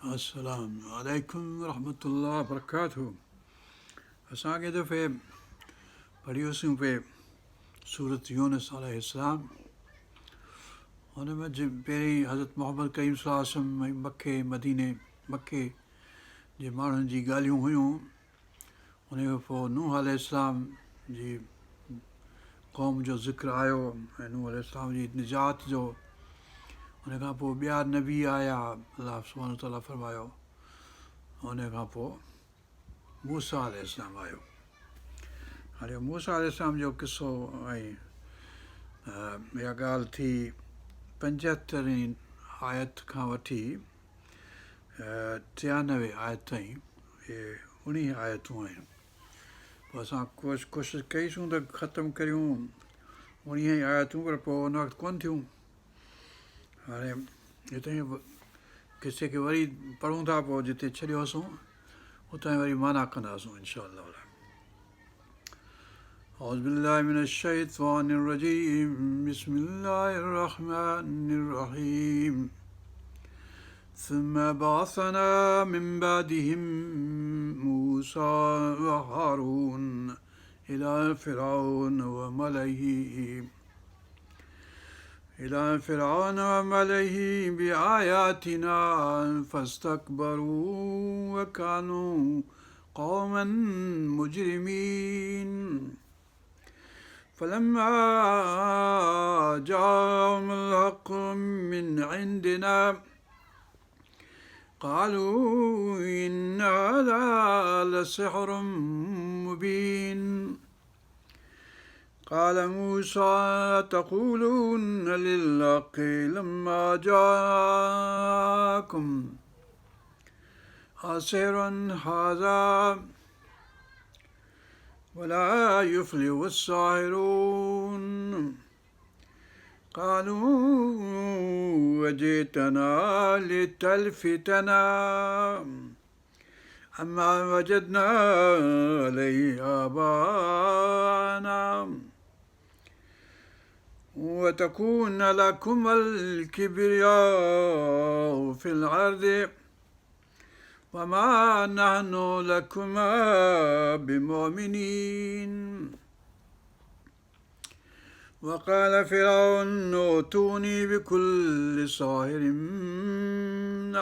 अस्सलाम वालेकुम रहमतुल्लाह वबरकातुहू। असां अॻे दफ़े पढ़ियोसीं पे सूरत यूनुस अलैहिस्सलाम। हुन में पहिरीं हज़रत मोहम्मद करीम सल्लल्लाहु अलैहि वसल्लम ऐं मके जे माण्हुनि जी ॻाल्हियूं हुयूं। हुन खां पोइ नूह अलैहिस्सलाम जी क़ौम जो ज़िक्र आयो ऐं नूह अलैहिस्सलाम जी निजात जो। हुन खां पोइ ॿिया नबी आया, अलाह सुब्हानो व तआला फरमायो। हुन खां पोइ मूसा अलैहिस्सलाम आयो। हाणे मूसा अलैहिस्सलाम जो किसो ऐं इहा ॻाल्हि थी 75 आयत खां वठी 93 आयत ताईं। इहे 19 आयतूं आहिनि। पोइ असां कोशिशि कईसूं त ख़तमु करियूं 19 आयतूं, पर पोइ उन वक़्तु कोन्ह थियूं। हाणे हिते किसे खे वरी पढ़ूं था, पोइ जिते छॾियोसीं उतां वरी माना कंदासूं इंशा अल्लाह। औज़ु बिल्लाहि मिनश शैतानिर रजीम, बिस्मिल्लाहिर रहमानिर रहीम। ثم بعثنا من بعدهم موسى وهارون إلى فرعون وملئه بآياتنا فاستكبروا وكانوا قوما مجرمين. فلما جاءهم الحق من عندنا قالوا إن هذا لسحر مبين. قال موسى تقولون للحق لما جاءكم أسحر هذا ولا يفلح الساحرون. قالوا وجئتنا لتلفتنا عما وجدنا عليه آباءنا وتكون لكم الكبرياء في الأرض وما نحن لكما بمؤمنين. وقال فرعون ائتوني بكل ساحر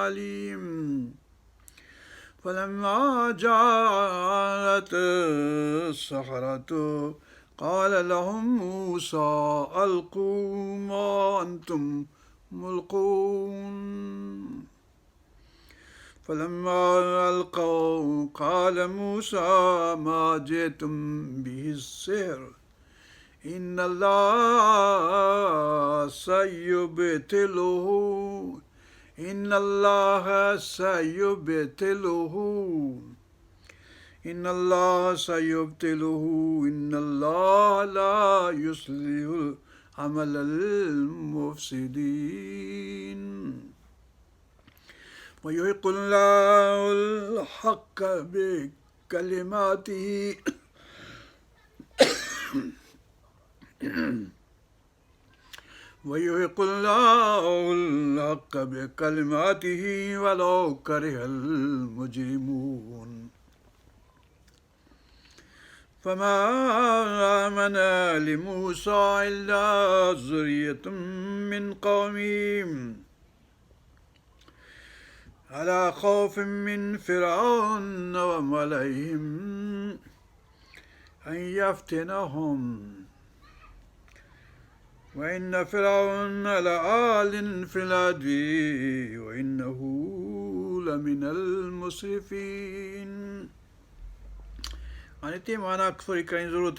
عليم. فلما جاءت السحرة قال لهم موسى ألقوا ما أنتم ملقون. فلما ألقوا قال موسى ما جئتم به السحر إن الله سيبطله إن الله لا يصلح عمل المفسدين. ويحق الله الحق بكلماته ويحق الله الحق بكلماته ولو كره المجرمون. فما آمن لموسى إلا ذرية من قومه على خوف من فرعون وملئهم أن يفتنهم وإن فرعون لعال في الأرض وإنه لمن المسرفين. हाणे हिते माना थोरी करण जी ज़रूरत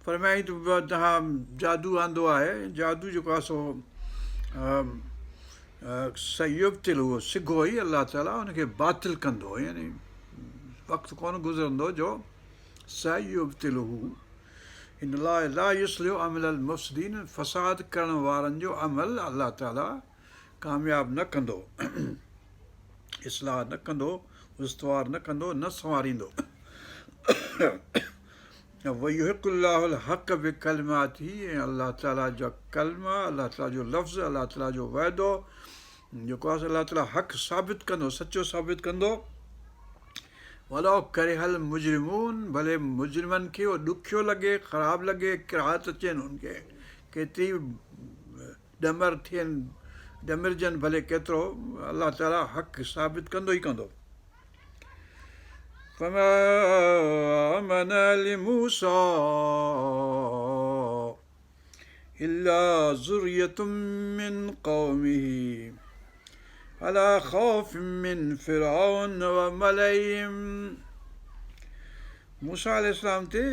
फरमाई त तव्हां जादू आंदो आहे। जादू जेको आहे सो सयुब्तिल, उहो सिघो ई अलाह ताला हुनखे बातिल कंदो, यानी वक़्तु कोन गुज़रंदो जो सयुब्तिलहू। इन लाइ ला युस्लिहु अमल मुफ़्सिदीन, फ़साद करण वारनि जो अमल अलाह ताला कामयाब न कंदो, इस्लाह न कंदो, उस्तवार न कंदो, न संवारींदो। वयुहिक़ुल्लाहुल हक़ बिकलिमातिही, ऐं अलाह ताला जा कलमा, अलाह ताला जो लफ़्ज़, अलाह ताला जो वाइदो जेको आहे अलाह ताला हक़ साबित कंदो, सचो साबित कंदो। वलो करे हल मुजरिमून, भले मुजरिमनि खे उहो ॾुखियो लॻे, ख़राबु लॻे, किराहत अचनि हुनखे, केतिरी ॾमर थियनि, ॾमिरजनि भले केतिरो, अलाह ताला हक़ साबित कंदो ई कंदो। فما آمن لموسى إلا ذرية من قومه على خوف من فرعون وملئهم। मूसा अलैहिस्सलाम ते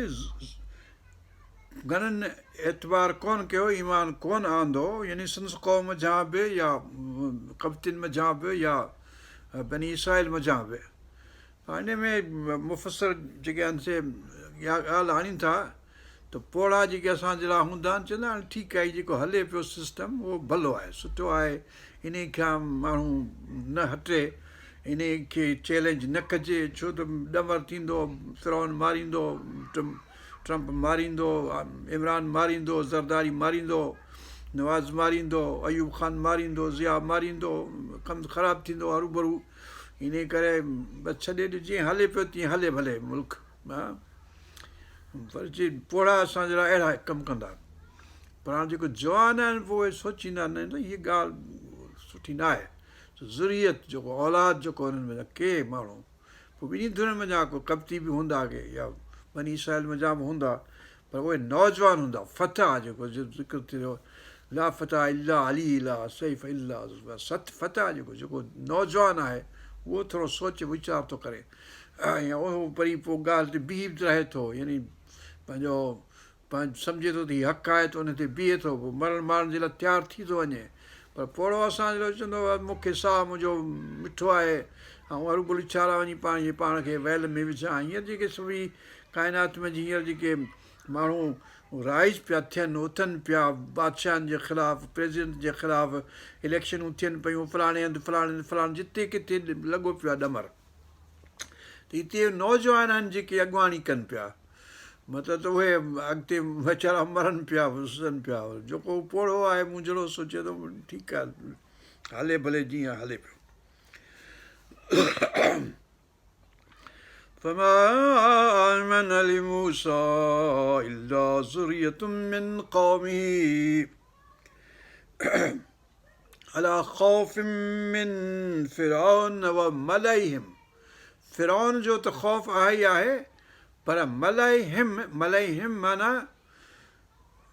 घणनि एतबार कोन कयो, ईमान कोन आंदो, यानी संदसि क़ौम जा बि या कब्तिन मझां बि या बनी इसराइल मझां बि। हिन में मुफ़सर जेके आहिनि से इहा ॻाल्हि आणीनि था त पोड़ा जेके असांजे लाइ हूंदा आहिनि, चवंदा आहिनि ठीकु आहे, जेको हले पियो सिस्टम उहो भलो आहे, सुठो आहे, इन खां माण्हू न हटे, इन खे चैलेंज न कजे, छो त ॾमर थींदो, फिरौन मारींदो, ट्रम्प मारींदो, इमरान मारींदो, ज़रदारी मारींदो, नवाज़ मारींदो, अयूब ख़ान मारींदो, ज़िया मारींदो, कमु ख़राबु थींदो हरू भरू। इन करे बसि छॾे ॾे, जीअं हले पियो तीअं हले भले मुल्क, हा पर जे पोड़ा असांजे लाइ अहिड़ा कमु कंदा। पर हाणे जेको जवान आहिनि पोइ उहे सोचींदा न हीअ ॻाल्हि सुठी न आहे। ज़ुरियत जेको औलाद जेको हुननि में के माण्हू, पोइ ॿिन्ही धुरनि में जा को कब्ती बि हूंदा के या बनी इसराइल में जा बि हूंदा, पर उहे नौजवान हूंदा। फतह जेको ज़िक्र थियो, ला फतह इला अली इला सैफ़ इला, फतह जेको नौजवान आहे उहो थोरो सोच वीचार थो करे, ऐं उहो वरी पोइ ॻाल्हि ते बीह बि रहे थो, यानी पंहिंजो सम्झे थो त हीअ हक़ु आहे त उन ते बीहे थो, पोइ मरण मारण जे लाइ तयारु थी थो वञे। पर पोड़ो असांजे लाइ चवंदो आहे मूंखे साहु मुंहिंजो मिठो आहे, ऐं अरूबल छाला वञी पाण खे वैल में विझां। हींअर जेके सभई काइनात में हींअर जेके माण्हू राइज़ पिया थियनि, उथनि पिया बादशाहनि जे ख़िलाफ़ु, प्रेसिडेंट जे ख़िलाफ़ु, इलेक्शनूं थियनि पियूं फलाणे हंधि फलाणे जिते किथे लॻो पियो आहे ॾमर, त हिते नौजवान आहिनि जेके अॻुवाणी कनि पिया, मतिलबु त उहे अॻिते वीचारा मरनि पिया, विसनि पिया। जेको पोड़ो आहे मुंझड़ो सोचे थो ठीकु आहे, हले भले जीअं हले पियो। فما آمن لموسى إلا ذرية من قومه على خوف من فرعون وملئهم। फिरौन जो त ख़ौफ़ आहे ई आहे, पर मलइहिम माना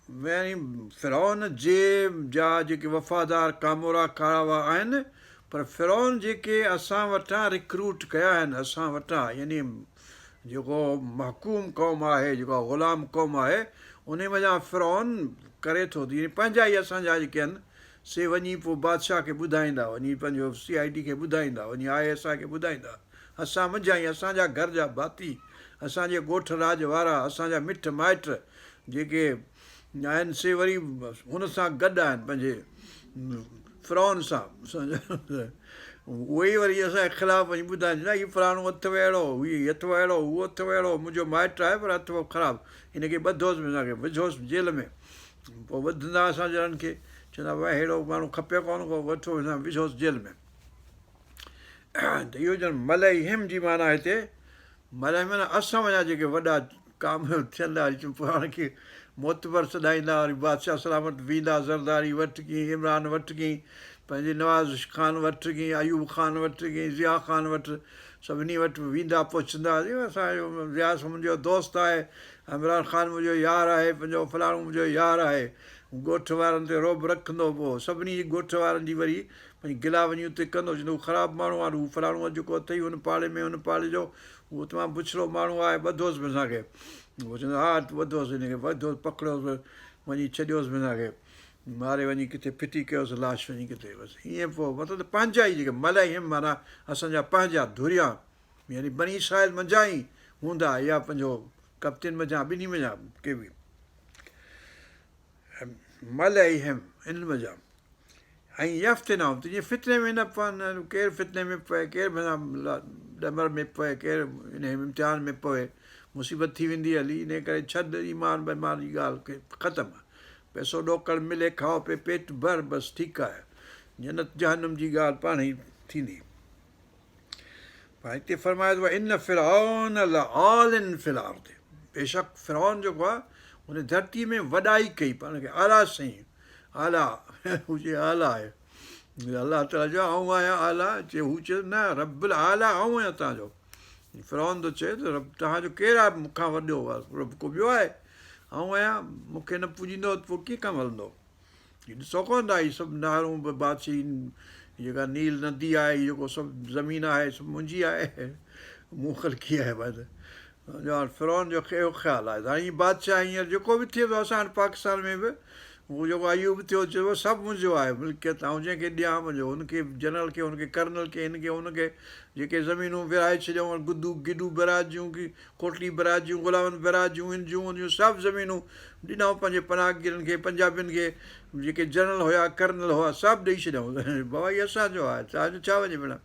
यानी फिरौन जे जा जेके वफ़ादार कामोरा कारावा आहिनि, पर फिरौन जेके असां वटां रिक्रूट कया आहिनि, असां वटां यानी जेको महकूम क़ौम आहे, जेको ग़ुलाम क़ौम आहे, उन वञा फिरौन करे थो, यानी पंहिंजा ई असांजा जेके आहिनि से वञी पोइ बादशाह खे ॿुधाईंदा, वञी पंहिंजो CID खे ॿुधाईंदा, वञी ISI खे ॿुधाईंदा, असां मुंहिंजा ई असांजा घर जा भाती, असांजे ॻोठ राज वारा, असांजा मिट माइट जेके आहिनि से वरी हुन सां गॾु आहिनि पंहिंजे फिरौन सां, उहे ई वरी असांजे ख़िलाफ़ु वञी ॿुधाइनि न हीउ फलाणो अथव अहिड़ो, हीउ अथव अहिड़ो, उहो अथव अहिड़ो, मुंहिंजो माइट आहे पर अथव ख़राबु, हिनखे ॿधोसि हिनखे विझोसि जेल में। पोइ ॿधंदा असांजे ॼणनि खे, चवंदा भई अहिड़ो माण्हू खपे कोन को, वठो हिन विझोसि जेल में। त इहो ॼण मलइहिम जी माना हिते, मलइहिम माना असां वञा जेके वॾा काम थियंदा, पाण खे मोतबर सॾाईंदा, वरी बादशाह सलामत वेंदा, ज़रदारी वटि कई, इमरान वटि कई, पंहिंजे नवाज़ ख़ान वटि कई, अयूब ख़ान वटि कई, ज़िया ख़ान वटि, सभिनी वटि वेंदा पुछंदा, असांजो रियाज़ मुंहिंजो दोस्त आहे, इमरान ख़ान मुंहिंजो यारु आहे, पंहिंजो फलाणो मुंहिंजो यारु आहे, ॻोठ वारनि ते रोब रखंदो, पोइ सभिनी ॻोठ वारनि जी वरी पंहिंजी गिला वञी उते कंदो, चवंदो हू ख़राबु माण्हू आहे, हू फलाणो जेको अथई हुन पाड़े में, हुन पाड़े जो उहो तमामु बुछड़ो माण्हू आहे, ॿधोसि बि असांखे। उहो चवंदो हा ॿधोसि हिनखे, ॿधोसि पकड़ियोसि, वञी छॾियोसि बि हिनखे, मारे वञी किथे फिटी कयोसि लाश वञी किथे, बसि ईअं। पोइ मतिलबु पंहिंजा ई जेके मलइहिम माना असांजा पंहिंजा धुरिया, यानी बनी इसराइल मंझां ई हूंदा, या पंहिंजो कप्तिन मंझां, ॿिन्ही मंझां के बि मलइहिम इन मंझां। ऐं यफ़्तिनाहुम, त जीअं फितने में न पवनि, केरु फितने में पए, केरु माना ॾमर में पए, केरु इन इम्तिहान में पए, मुसीबत थी वेंदी हली, इन करे छॾ ईमान बेमान जी ॻाल्हि खे ख़तमु। पैसो ॾोकड़ मिले, खाओ पे पेट भर, बसि ठीकु आहे। जन्नत जहन्नम जी ॻाल्हि पाण ई थींदी। पर हिते फरमाए थो इन फिरौन लआलिन फिल अर्द, बेशक फिरौन जेको आहे हुन धरतीअ में वॾाई कई, पाण खे आला साईं, आला हू चए आला आहे, अलाह ताला चयो आऊं आहियां आला, चए हू चए न रब्बुल आला आऊं आहियां तव्हांजो। फिरौन थो चए त रब तव्हांजो केरु आहे मूंखां वॾो आहे, रब को ॿियो आहे, आऊं आहियां, मूंखे न पूॼींदो त पोइ कीअं कमु हलंदो। हीअ ॾिसो कोन था हीअ सभु नारूं बि बादशाही, जेका नील नदी आहे, जेको सभु ज़मीन आहे सभु मुंहिंजी आहे, मूं ख़लकी आहे बसि। ॼाण फिरौन जो इहो ख़्यालु आहे। हाणे हीअ बादशाह हींअर जेको बि थिए थो असां वटि पाकिस्तान में बि, उहो जेको अयूब थियो चयो सभु मुंहिंजो आहे मिल्कियत, ऐं जंहिंखे ॾियां मुंहिंजो, हुनखे जनरल खे, हुनखे कर्नल खे, हिनखे हुनखे, जेके ज़मीनूं विराए छॾियऊं, गुदू गिडू बराजियूं की कोटली बराजियूं, गुलामन बराजियूं, हिनजियूं हुनजियूं सभु ज़मीनूं ॾिनऊं पंहिंजे पनाहगीरनि खे, पंजाबियुनि खे, जेके जनरल हुआ कर्नल हुआ सभु ॾेई छॾियऊं। बाबा इहो असांजो आहे, तव्हांजो छा वञे भेण।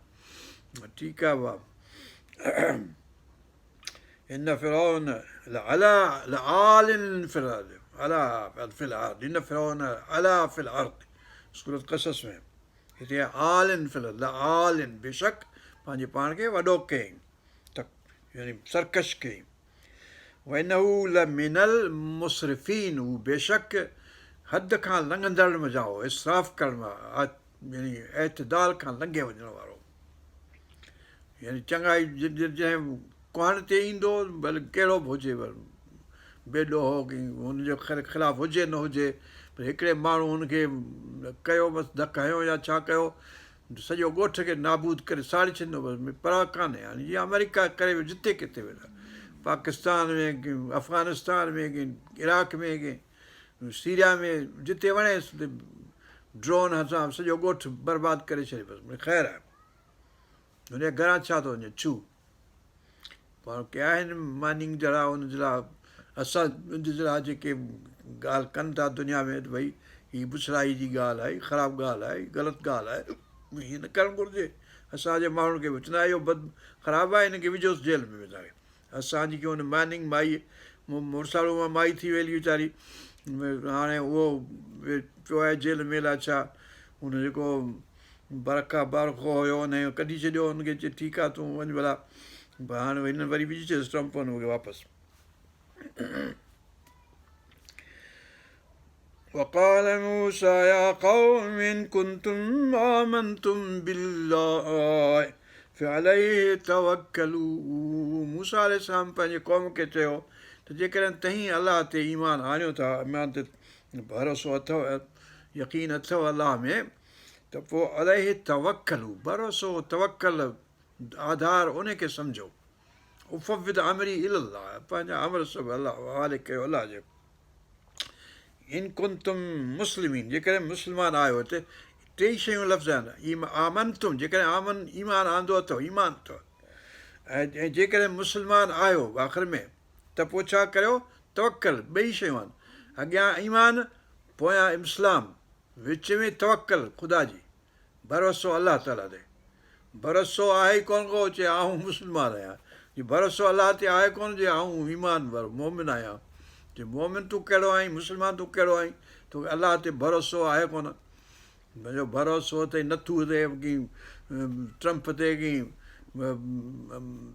ठीकु आहे बाबा। हिन फिरौन अला लआलिन फिल अर्द, अला फिल अर्द, हिन फिरौन अला फिल अर्द, सूरत क़सस में हिते आलिन फिल लआलिन, बेशक पंहिंजे पाण खे वॾो कयईं, त यानी सरकश कयईं। वइनहू लमिनल मुसरिफ़ीन, हू बेशक हद खां लंघंदड़ मज़ा हो, इसराफ़ करण यानी एतदाल खां लंघे वञण वारो, यानी चङाई जंहिं कुहाण ते ईंदो, भले कहिड़ो बि हुजे, बेॾो हो की हुनजो ख़िलाफ़ु हुजे न हुजे, पर हिकिड़े माण्हू हुनखे कयो बसि धक हयो या छा कयो, सॼो ॻोठ खे नाबूद करे साड़ी छॾींदो, बसि परवाह कान्हे। हाणे जीअं अमेरिका करे वियो जिते किथे वेंदा, पाकिस्तान में की अफ़गानिस्तान में की इराक में की सीरिया में, जिते वणेसि ड्रोन सां सॼो ॻोठु बर्बादु करे छॾे, बसि ख़ैरु आहे, हुनजे घरां छा थो वञे छू। पाण के आहिनि माइनिंग जहिड़ा, हुन जहिड़ा असां जे लाइ जेके ॻाल्हि कनि था दुनिया में, त भई हीअ बुछड़ाई जी ॻाल्हि आहे, ख़राबु ॻाल्हि आहे, ग़लति ॻाल्हि आहे, हीअं न करणु घुरिजे। असांजे माण्हुनि खे बि चवंदा इहो ख़राबु आहे, हिनखे विझोसि जेल में वेचारे। असांजी की हुन माइनिंग माई मुड़ुसाड़ू मां माई थी वेली वीचारी, हाणे उहो पियो आहे जेल में, अलाए छा हुन जेको बारखो हुयो हुन कढी छॾियो, हुनखे चए ठीकु आहे तूं वञ भला, हाणे हिन वरी विझी चयसि ट्रम्प हुनखे वापसि। وقال موسى يا قوم إن كنتم آمنتم بالله فعليه توكلوا, मूसा अलैहिस्सलाम पंहिंजे क़ौम खे चयो त जेकॾहिं तव्हीं अलाह ते ईमान आणियो था, ईमान ते भरोसो अथव, यकीन अथव अलाह में, त पोइ अलैहि तवक्कलू, भरोसो तवक्कल आधार उन खे सम्झो। उफ़विद अमरी इलल्लाह, पंहिंजा अमर सभु अलाह हवाले कयो अलाह जे। इन कुंतुम मुस्लिमीन, जेकॾहिं मुस्लमान आहियो, हिते टे शयूं लफ़्ज़ आहिनि, आमन तुम, जेकॾहिं आमन ईमान आंदो अथव, ईमान अथव, ऐं जेकॾहिं मुस्लमान आहियो आख़िर में, त पोइ छा करियो, तवक्कल, ॿई शयूं आहिनि, अॻियां ईमान, पोयां इस्लाम, विच में तवक्कल, ख़ुदा जी, भरोसो अलाह ताला ते। भरोसो आहे ई कोन को चए आऊं मुस्लमान आहियां, भरोसो अलाह ते आहे कोन जे आऊं ईमान वारो मोमिन आहियां, जे मोमिन तूं कहिड़ो आहीं, मुस्लमान तूं कहिड़ो आहीं, तोखे अलाह ते भरोसो आहे कोन। मुंहिंजो भरोसो अथई नथू ते की ट्रम्प ते की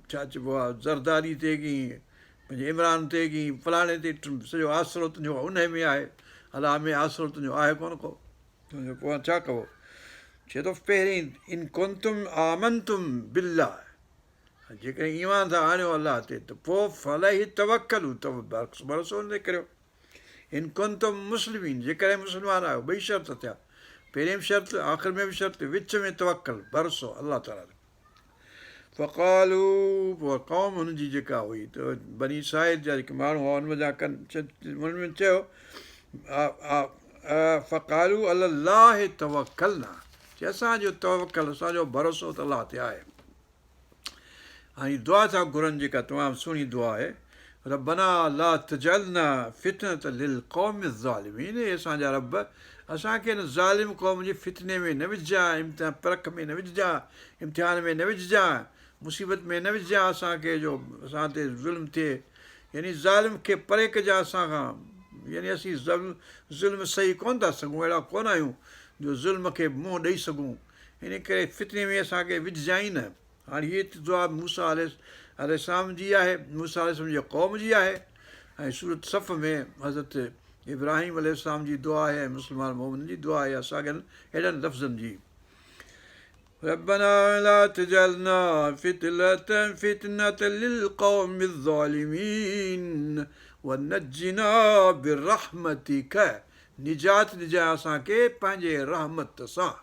छा चइबो आहे ज़रदारी ते की पंहिंजे इमरान ते की फलाणे ते, सॼो आसिरो तुंहिंजो उन में आहे, अलाह में आसिरो तुंहिंजो आहे कोन को, तुंहिंजो पोइ छा कबो। चए थो पहिरीं इन कुंतुम आमनतुम बिल्लाह, जेकॾहिं ईमान था आणियो अलाह ते, त पोइ फलही तवक्कलू, त भरोसो हुन ते करियो। इन कुंतुम मुस्लिमीन, जेकॾहिं मुस्लमान आहियो, ॿई शर्त थिया, पहिरीं बि शर्त आख़िर में बि शर्त, विच में तवक्कल, भरोसो अलाह ताला ते। फ़क़ालू, पोइ क़ौम हुनजी जेका हुई, त बनी साइद जा जेके माण्हू हुआ हुन जा हुनमें चयो फ़क़ालू अलाह तवक्कलना, चए असांजो तवक्कल, असांजो भरोसो त अलाह ते आहे। हाणे दुआ था घुरनि, जेका तमामु सुहिणी दुआ आहे, रब्बना ला तजअलना फितनत लिल क़ौमि ज़ालिमीन, असांजा रब असांखे हिन ज़ालिम क़ौम जे फितने में न विझजांइ, इम्तिहान परख में न विझजांइ, इम्तिहान में न विझजांइ, मुसीबत में न विझजांइ असांखे, जो असां ते ज़ुल्म थिए, यानी ज़ालिम खे परे कजांइ असां खां, यानी असीं ज़ुल्म सही कोन था सघूं, अहिड़ा कोन आहियूं जो ज़ुल्म खे मुंहुं ॾेई सघूं, इन करे फितने में असांखे विझजांइ न। हाणे हीअ दुआ मूसा अलैहिस्सलाम जी आहे, मूसा अलैहिस्सलाम जी क़ौम जी आहे। ऐं सूरत सफ़ में हज़रत इब्राहिम अलैहिस्सलाम जी दुआ आहे ऐं मुस्लमान मोमिन जी दुआ आहे असांखे हेॾनि लफ़्ज़नि जी। ربنا لا تجعلنا فتنة للقوم الظالمين ونجنا برحمتك निजात ॾिजांइ असांखे पंहिंजे रहमत सां।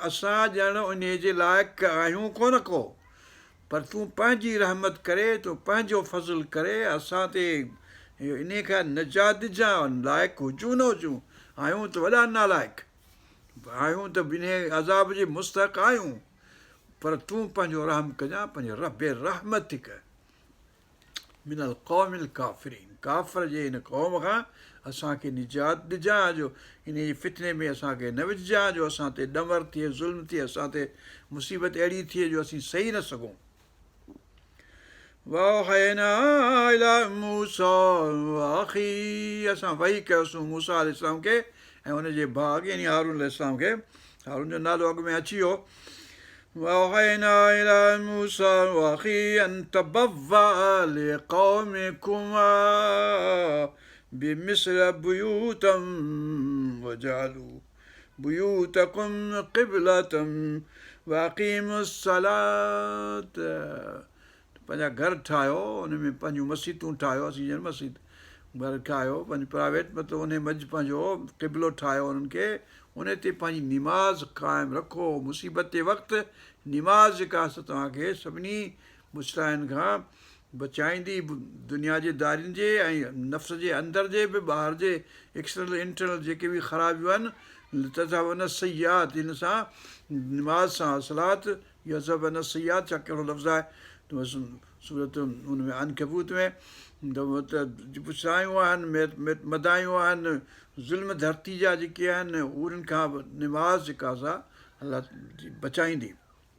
असां ॼण उन जे लाइक़ु आहियूं कोन को, पर तूं पंहिंजी रहमत करे, तूं पंहिंजो फज़ुलु करे असां ते इन खां निजात ॾिजांइ। लाइक़ु हुजूं न हुजूं, आहियूं त वॾा नालाइक़ आहियूं, त इन अज़ाब जे मुस्तहिक़ आहियूं, पर तूं पंहिंजो रहम कजांइ पंहिंजे रब रहमतिक मिनल क़ौमिल काफ़िरीन, काफ़िर जे हिन क़ौम खां असांखे निजात ॾिजांइ, जो इन जे फितने में असांखे न विझजांइ, जो असां ते ॾमर थिए, ज़ुल्म थिए, असां ते मुसीबत अहिड़ी थिए जो असीं सही न सघूं। वहयना इला मूसा वाखी, असां वही कयोसीं मूसा अलैहिस्सलाम खे ऐं हुनजे भाउ यानी हारून अलैहिस्सलाम खे। हारून जो नालो अॻु में अची वियो। وأوحينا إلى موسى وأخيه أن تبوأ لقومكما بمصر بيوتا وجعلوا بيوتكم قبلة وأقيموا الصلاة। पंहिंजा घर ठाहियो, हुन में पंहिंजूं मस्जिदूं ठाहियो, असीं ॼण मस्जिद घर ठाहियो पंहिंजो प्राइवेट, मतिलबु उन मंझि पंहिंजो क़िबलो ठाहियो उन्हनि खे, उन ते पंहिंजी निमाज़ क़ाइमु रखो। मुसीबत जे वक़्तु निमाज़ जेका तव्हांखे सभिनी मुश्किलातुनि खां बचाईंदी, दुनिया जे दारियुनि जे ऐं नफ़्स जे अंदरि जे बि, ॿाहिरि जे एक्सटर्नल इंटरनल जेके बि ख़राबियूं आहिनि, तज़ावन सयात, हिन सां निमाज़ सां सलात यज़बन सयात छा कहिड़ो लफ़्ज़ आहे सूरत हुन में अनकबूत में, पुछायूं आहिनि, मदायूं आहिनि, ज़ुल्म धरती जा जेके आहिनि उन्हनि खां बि निमाज़ जेका सा अलाह बचाईंदी।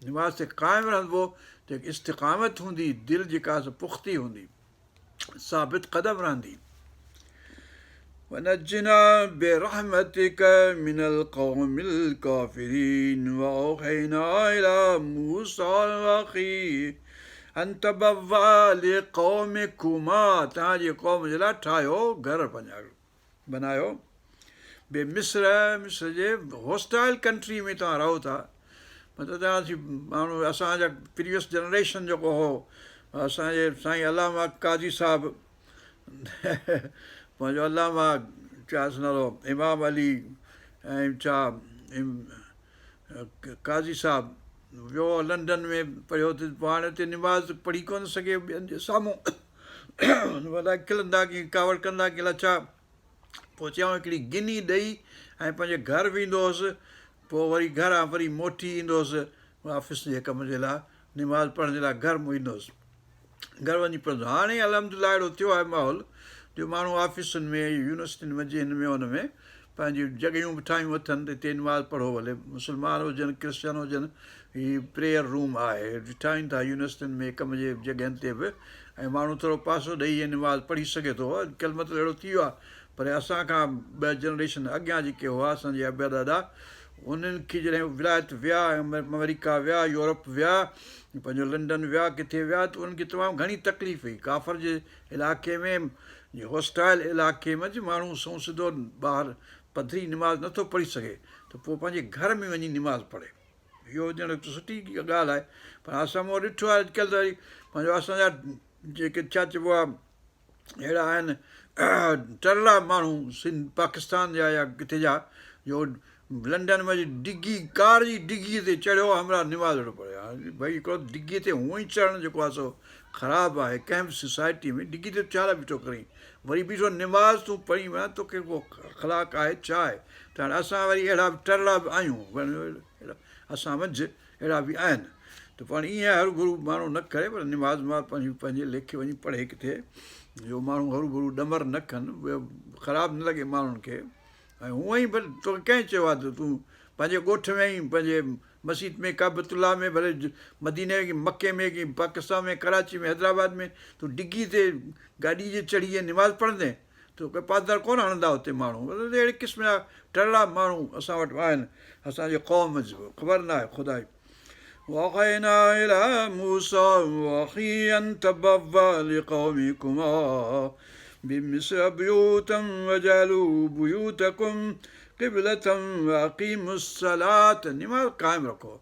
निमाज़ ते क़ाइमु रहंदो, त इस्तिक़ामत हूंदी, दिलि जेका पुख़्ती हूंदी, साबित क़दम रहंदी। वनजना बिरहमतिक मिनल क़ौमिल काफ़िरीन वअौहयना इला मूसा वअख़ीह अन तबव्वा लिक़ौमिकुमा, तव्हांजे क़ौम जे लाइ ठाहियो घर पंहिंजा बनायो। बे मिस्र, मिस्र जे हॉस्टाइल कंट्री में तव्हां रहो था, मतिलबु तव्हां माण्हू असांजा प्रीवियस जनरेशन जेको हो, असांजे साईं अलामा काज़ी साहिबु पंहिंजो अलामा छा नालो इमाम अली ऐं छा काज़ी साहिबु वियो लंडन में पढ़ियो, पोइ हाणे हुते निमाज़ पढ़ी कोन सघे ॿियनि जे साम्हूं, वॾा खिलंदा की कावड़ कंदा की अलाए छा। पोइ चयऊं हिकिड़ी गिनी ॾेई ऐं पंहिंजे घर वेंदो हुउसि, पोइ वरी घरां वरी मोटी ईंदो हुउसि ऑफिस जे कम जे लाइ, निमाज़ पढ़ण जे लाइ घर ईंदो हुउसि, घर वञी पढ़ंदो। हाणे अलहमदिल्ला अहिड़ो थियो आहे माहौल जो माण्हू ऑफिसुनि में, यूनिवर्सिटियुनि में, हिन में हुन में पंहिंजी जॻहियूं बि ठाहियूं अथनि, हिते निमाज़ पढ़ो, भले मुस्लमान हुजनि क्रिश्चन हुजनि, हीअ प्रेयर रूम आहे, ठाहिनि था यूनिवर्सिटियुनि में, कम जे जॻहियुनि ते बि, ऐं माण्हू थोरो पासो ॾेई इहा निमाज़ पढ़ी सघे थो। अॼुकल्ह मतिलबु अहिड़ो थी वियो आहे, पर असांखां ॿ जनरेशन अॻियां जेके हुआ असांजे अबा ॾाॾा, उन्हनि खे जॾहिं विलायत विया, अमेरिका विया, यूरोप विया, पंहिंजो लंडन विया, किथे विया, त उन्हनि खे तमामु घणी तकलीफ़ हुई। काफ़र जे इलाइक़े में, हॉस्टाइल इलाइक़े में माण्हू सो सिधो ॿाहिरि पधरी निमाज़ नथो पढ़ी सघे, त पोइ पंहिंजे घर में वञी निमाज़ पढ़े। इहो ॼण सुठी ॻाल्हि आहे, पर असां मूं ॾिठो आहे अॼुकल्ह त वरी पंहिंजो असांजा जेके छा चइबो आहे अहिड़ा आहिनि टरला माण्हू, सिंध पाकिस्तान जा या किथे जा, जो लंडन में डिगी कार जी डिगीअ ते चढ़ियो, हमरा निमाज़ वेठो पढ़े। भई हिकिड़ो डिगीअ ते हूअं ई चढ़णु जेको आहे सो ख़राबु आहे। कंहिं बि सोसाइटी में डिगी ते छा लाइ बीठो करीं, वरी बीठो निमाज़ तूं पढ़ी वञ, तोखे को अख़लाक़ आहे छा आहे। त हाणे असां वरी अहिड़ा टरला बि आहियूं, असां मंझि अहिड़ा बि आहिनि, त पाण ईअं हरू भरू माण्हू न करे, पर निमाज़ मां पंहिंजे लेखे वञी पढ़े किथे, जो माण्हू हरू भरू ॾमर न कनि, ख़राबु न लॻे माण्हुनि खे। ऐं हूअं ई भले तोखे कंहिं चयो आहे त तूं पंहिंजे ॻोठ में ई पंहिंजे मस्जिद में, काबतुल्ला में, भले मदीने की मके में की पाकिस्तान में, कराची में, हैदराबाद में, तूं डिगी ते गाॾी जे चढ़ी निमाज़ पढ़ंदे, कोई पादर कोन हणंदा हुते माण्हू, अहिड़े क़िस्म जा टरड़ा माण्हू असां वटि आहिनि, असांजे क़ौम जो ख़बर न आहे ख़ुदा जी. وَأَوْحَيْنَا إِلَىٰ مُوسَىٰ وَأَخِيهِ أَن تَبَوَّأَ لِقَوْمِكُمَا بِمِصْرَ بُيُوتًا وَاجْعَلُوا بُيُوتَكُمْ قِبْلَةً وَأَقِيمُوا الصَّلَاةَ. निमाज़ क़ाइमु रखो,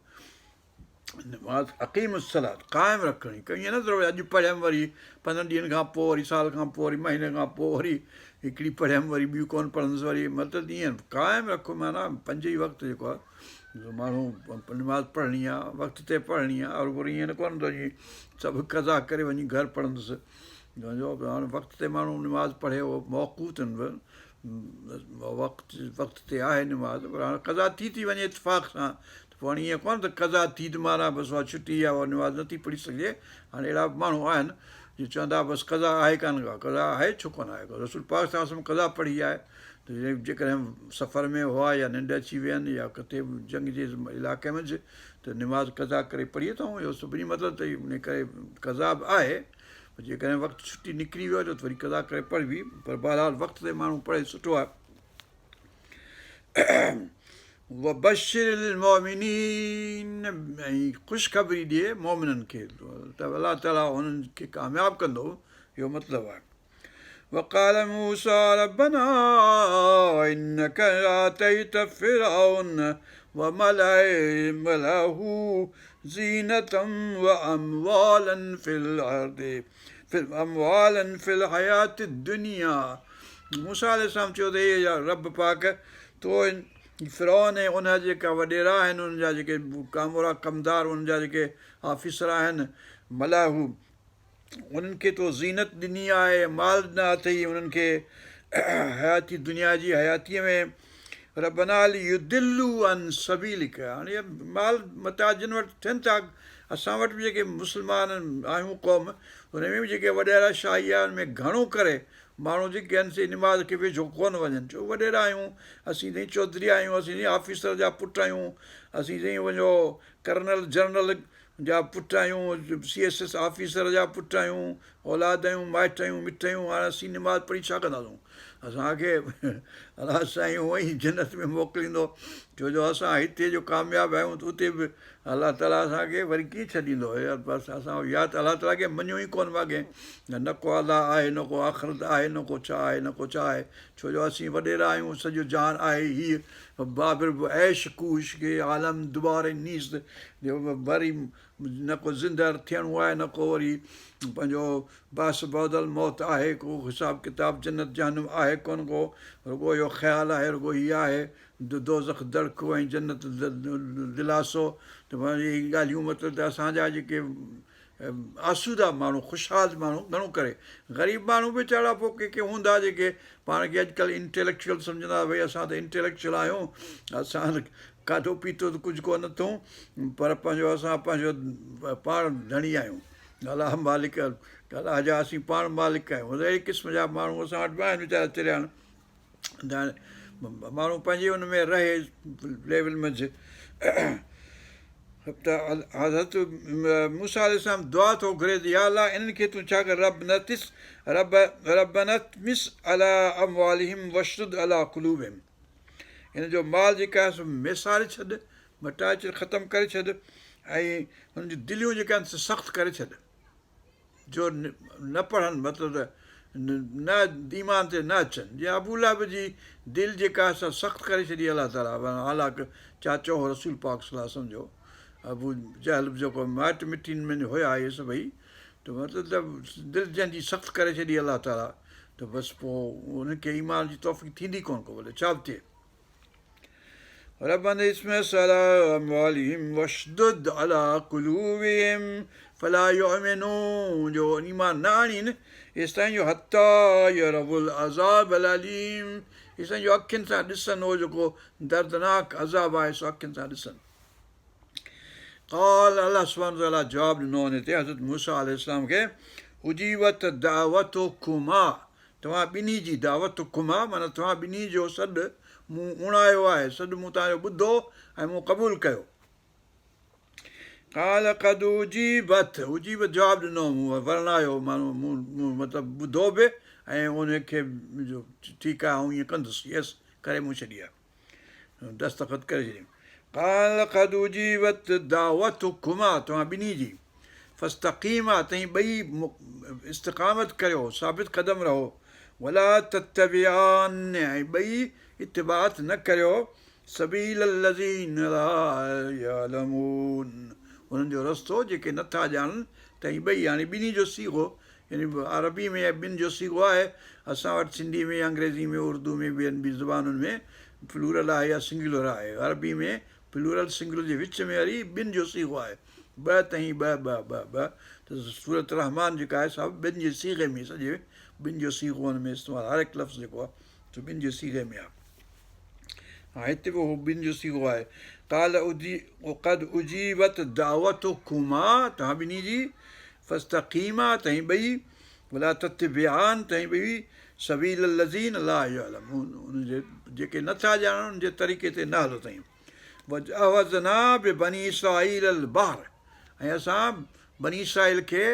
निमाज़ अक़ीम सलात क़ाइमु रखणी. ईअं न थोरो अॼु पढ़ियमि वरी 15 ॾींहंनि खां पोइ, वरी साल खां पोइ, वरी महीने खां पोइ वरी हिकिड़ी पढ़ियमि वरी ॿियूं कोन पढ़ंदुसि वरी, मतिलबु ईअं क़ाइमु रखो. माना पंज ई वक़्तु जेको आहे माण्हू निमाज़ पढ़णी आहे, वक़्त ते पढ़णी आहे. और वरी ईअं न कोन थो जीअं सभु कज़ा करे वञी घर पढ़ंदुसि. सम्झो हाणे वक़्त ते माण्हू निमाज़ पढ़े, उहो मौक़ूतनि बि वक़्त ते आहे निमाज़, पर हाणे कज़ा थी वञे इतफ़ाक़ सां. पोइ हाणे ईअं कोन त कज़ा थी त माना बसि उहा छुटी आहे, उहा निमाज़ नथी पढ़ी सघिजे. हाणे अहिड़ा माण्हू आहिनि जो चवंदा बसि कज़ा आहे कान का, कज़ा आहे छो कोन आहे. रसूल पाक सां कज़ा पढ़ी आहे त जेकॾहिं सफ़र में हुआ या निंड अची वियनि या किथे जंग जे इलाइक़े में त निमाज़ कज़ा करे पढ़ी अथऊं. इहो सभिनी मतिलबु त इन करे कज़ा बि आहे. जेकॾहिं वक़्तु छुटी निकिरी वियो त वरी कज़ा करे पढ़बी, पर बहरहाल वक़्त ते माण्हू पढ़े सुठो आहे. वबशिरिल मोमिनीन, ऐं ख़ुशख़बरी ॾिए मोमिननि खे त अलाह ताला हुननि खे कामयाबु कंदो, इहो मतिलबु आहे. وقال موسى ربنا إنك آتيت فرعون وملأه زينة وأموالا في الحياة الدنيا. मूसा अलैहिस्सलाम चयो त हे रब पाक, तो फिरौन ऐं उनजा जेका वॾेरा आहिनि, उनजा जेके कामोरा कमदार, उनजा जेके ऑफिसर आहिनि, मलाहू, उन्हनि खे तो ज़ीनत ॾिनी आहे, माल ॾिना अथई उन्हनि खे हयाती दुनिया जी हयातीअ में. रबना लियुदिल्लू अन सबीलिक. हाणे इहे माल मता जिन वटि थियनि था, असां वटि बि जेके मुस्लमान आहियूं क़ौम, उन में बि जेके वॾेरा शाही आहे, उन में घणो करे माण्हू जेके आहिनि से निमाज़ खे वेझो कोन वञनि. छो वॾेरा आहियूं असीं, साईं चौधरी आहियूं, असीं साईं ऑफिसर जा पुट आहियूं, असीं साईं वञो कर्नल जनरल जा पुट आहियूं, CSS ऑफिसर जा पुट आहियूं, औलाद आहियूं, माइट आहियूं, मिट आहियूं. हाणे असीं निमाज़ पढ़ी छा कंदासीं? असांखे अलाह साईं हूअं ई जन्नत में मोकिलींदो, छो जो असां हिते जो कामयाबु आहियूं त उते बि अलाह ताला असांखे वरी कीअं छॾींदो. बसि असां या त अलाह ताला खे मञूं ई कोन माॻे, न को अलाह आहे, न को आख़िरत आहे, न को छा आहे, न को छा आहे. छो जो असीं वॾेरा आहियूं, सॼो जान आहे हीअ बाबिर ऐश कूश खे आलम दुबारे नीस, वरी न को ज़िंदह थियणो आहे, न को वरी पंहिंजो बास बौदल मौत आहे, को हिसाब किताब जन्नत जहनुम आहे कोन को. रुॻो इहो ख़्यालु आहे, रुॻो हीअ आहे दोज़ख दड़को ऐं जन्नत दिलासो. त इहे ॻाल्हियूं मतिलबु त असांजा जेके आसूदा माण्हू, ख़ुशहाल माण्हू घणो करे, ग़रीब माण्हू बि वीचारा पोइ के के हूंदा जेके पाण खे अॼुकल्ह इंटेलेक्चुअल सम्झंदा, भई असां त इंटेलेक्चुअल आहियूं, असां खाधो पीतो त कुझु कोन अथऊं, पर असां पंहिंजो पाण धणी आहियूं. अलाह मालिक, अलाह जा असीं पाण मालिक आहियूं. अहिड़े क़िस्म जा माण्हू असां वटि बि आहिनि वीचारा चरिया. माण्हू पंहिंजे हुन में रहे लेवल मंझि. त हज़रत मूसा अलैहिस्सलाम दुआ थो घुरे त या अलाह इन्हनि खे तूं छा कर, रब नतमिस अला अमवालिहिम वशदुद अला कुलूबिहिम. हिन जो माल जेका आहे सो मेसारे छॾ, मटाए छॾ, ख़तमु करे छॾ, ऐं हुननि जूं दिलियूं जेके आहिनि से सख़्तु करे छॾ, जो न पढ़नि, मतिलबु त न ईमान ते न अचनि. जीअं अबू लहब जी दिलि जेका आहे सा सख़्तु करे छॾी अलाह ताला. हालांकि चाचो रसूल पाक सलाह सम्झो, अबू जहल जेको माइट मिटीन में हुया इहे सभई, त मतिलबु त दिलि जंहिंजी सख़्तु करे छॾी अलाह ताला, त बसि पोइ हुनखे ईमान जी तौफ़ीक़ थींदी कोन को, भले छा बि थिए. रबना इस्मिस अला अमवालिहिम वशदुद अला कुलूबिहिम फला युमिनून, जो ईमान न आणीनि हेसि ताईं जो हत्ता यरवुल अज़ाब अल अलीम, हेसि ताईं जो अखियुनि सां ॾिसनि उहो जेको दर्दनाक अज़ाब आहे सो अखियुनि सां ॾिसनि. क़ाल, अलाह सुब्हानहु व तआला जवाबु ॾिनो हुन ते हज़रत मूसा अलैहिस्सलाम खे, उजीवत दावतुकुमा, तव्हां ॿिन्ही जी, दावतुकुमा माना तव्हां ॿिन्ही जो सॾु मूं उणायो आहे, सॾु मूं तव्हांजो ॿुधो ऐं मूं क़बूलु कयो. क़ाल क़द उजीबत, उजीबत जवाबु ॾिनो, मूं वर्णायो, माण्हू मूं मतिलबु ॿुधो बि ऐं उनखे ठीकु आहे आउं ईअं कंदुसि, यस करे मूं छॾी आहे, दस्तख़त करे छॾियईं। क़ाल क़द उजीबत दावतुकुमा, तव्हां ॿिन्ही जी, फस्तक़ीमा, तव्हीं ॿई इस्तिक़ामत करियो, साबित क़दम रहो, वला तत्तबिआन, ऐं ॿई इतिबात न करियो, सबील लज़ीन ला यअलमून, उन्हनि जो रस्तो जेके नथा ॼाणनि। तव्हीं ॿई, हाणे ॿिन्ही जो सीगो, यानी अरबी में ॿिनि जो सीगो आहे, असां वटि सिंधी में, अंग्रेज़ी में, उर्दू में, ॿियनि बि ज़ुबानुनि में प्लूरल आहे या सिंगुलर आहे। अरबी में प्लूरल सिंगुलर जे विच में वरी ॿिनि जो सीगो आहे, ॿ तई ॿ। त सूरत रहमान जेका आहे सा ॿिनि जे सीगे में, सॼे ॿिनि जो सीगो हुन में इस्तेमालु, हर हिकु लफ़्ज़ जेको आहे सो ॿिनि जे सीगे में आहे। हा, हिते बि उहो ॿिनि जो सीगो आहे। क़ाल क़द उजीबत दावतुकुमा, तव्हां ॿिन्ही जी, फस्तक़ीमा, तव्हीं ॿई, वला तत्तबिआन, तव्हीं ॿई, सबील लज़ीन ला यअलमून, उनजे जेके नथा ॼाणनि उन जे तरीक़े ते न हलो अथईं। वजावज़ना बिबनी इसराईल अल बहर, ऐं असां बनी इसराईल खे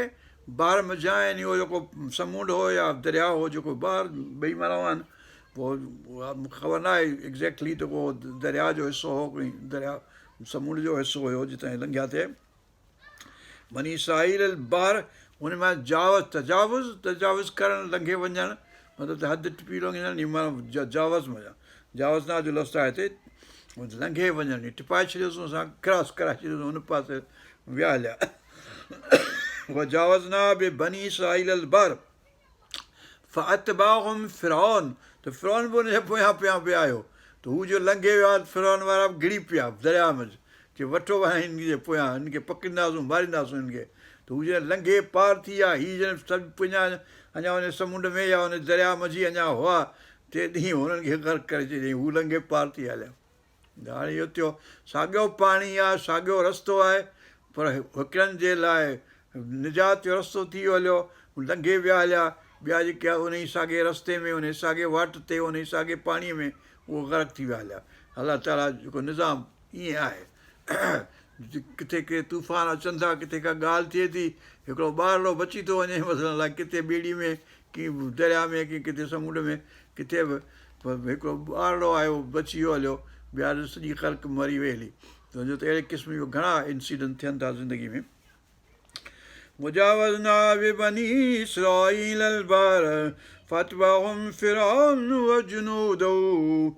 बहर मझां, यानी उहो जेको समुंड हो या दरिया हो, जेको बहर ॿई माना आहिनि, पोइ मूंखे ख़बर न आहे एग्ज़ैक्टली त को दरिया जो हिसो हो, कोई दरिया समुंड जो हिसो हुयो जितां लंघिया थिए। बनी इसराईल अल बहर, हुन मां तजावुज़ करणु, लंघे वञणु, मतिलबु त हद टिपी वञणु, माना जावज़ मञा, जावज़ना जो लफ़्ज़ आहे हिते, लंघे वञणु, टिपाए छॾियोसीं असां, क्रॉस कराए छॾियोसीं, हुन पासे विया हलिया। वजावज़ना बिबनी इसराईल अल बहर फअतबाहुम फिरऔन, त फिरौन बि हुनजे पोयां पिया विया आहियो, त हू जो लंघे विया, फिरौन वारा बि घिड़ी पिया दरिया में, चए वठो वञा हिन जे पोयां, हिन खे पकिड़ींदासीं, मारींदासीं हिन खे। त हू जॾहिं लंघे पार थी विया, हीअ जॾहिं सभु पुञा अञा हुन समुंड में या हुन दरिया मंझि अञा हुआ, टे ॾींहं हुननि खे ग़र्क़ करे छॾियईं, हू लंघे पार थी हलिया। हाणे इहो थियो, साॻियो पाणी आहे, साॻियो रस्तो आहे, पर हिकिड़नि जे लाइ निजात जो रस्तो थी वियो हलियो, लंघे विया हलिया, ॿिया जेके आहे उन ई साॻे रस्ते में, उन साॻे वाट ते, उन ई साॻे पाणीअ में उहो ग़र्क़ थी विया हलिया। अलाह ताला जेको निज़ाम ईअं आहे, किथे के तूफ़ान अचनि था, किथे का ॻाल्हि थिए थी, हिकिड़ो ॿारड़ो बची थो वञे, मसइलन लाइ किथे ॿेड़ी में, की दरिया में, की किथे समुंड में, किथे बि हिकिड़ो ॿारड़ो आयो बची वियो हलियो, ॿिया सॼी ख़ल्क मरी वई हली। तुंहिंजो त अहिड़े क़िस्म जो घणा इंसिडेंट थियनि था ज़िंदगी में। मुजावज़ना बिबनी इसराईल अल बहर फअतबअहुम फिरऔन वजुनूदहु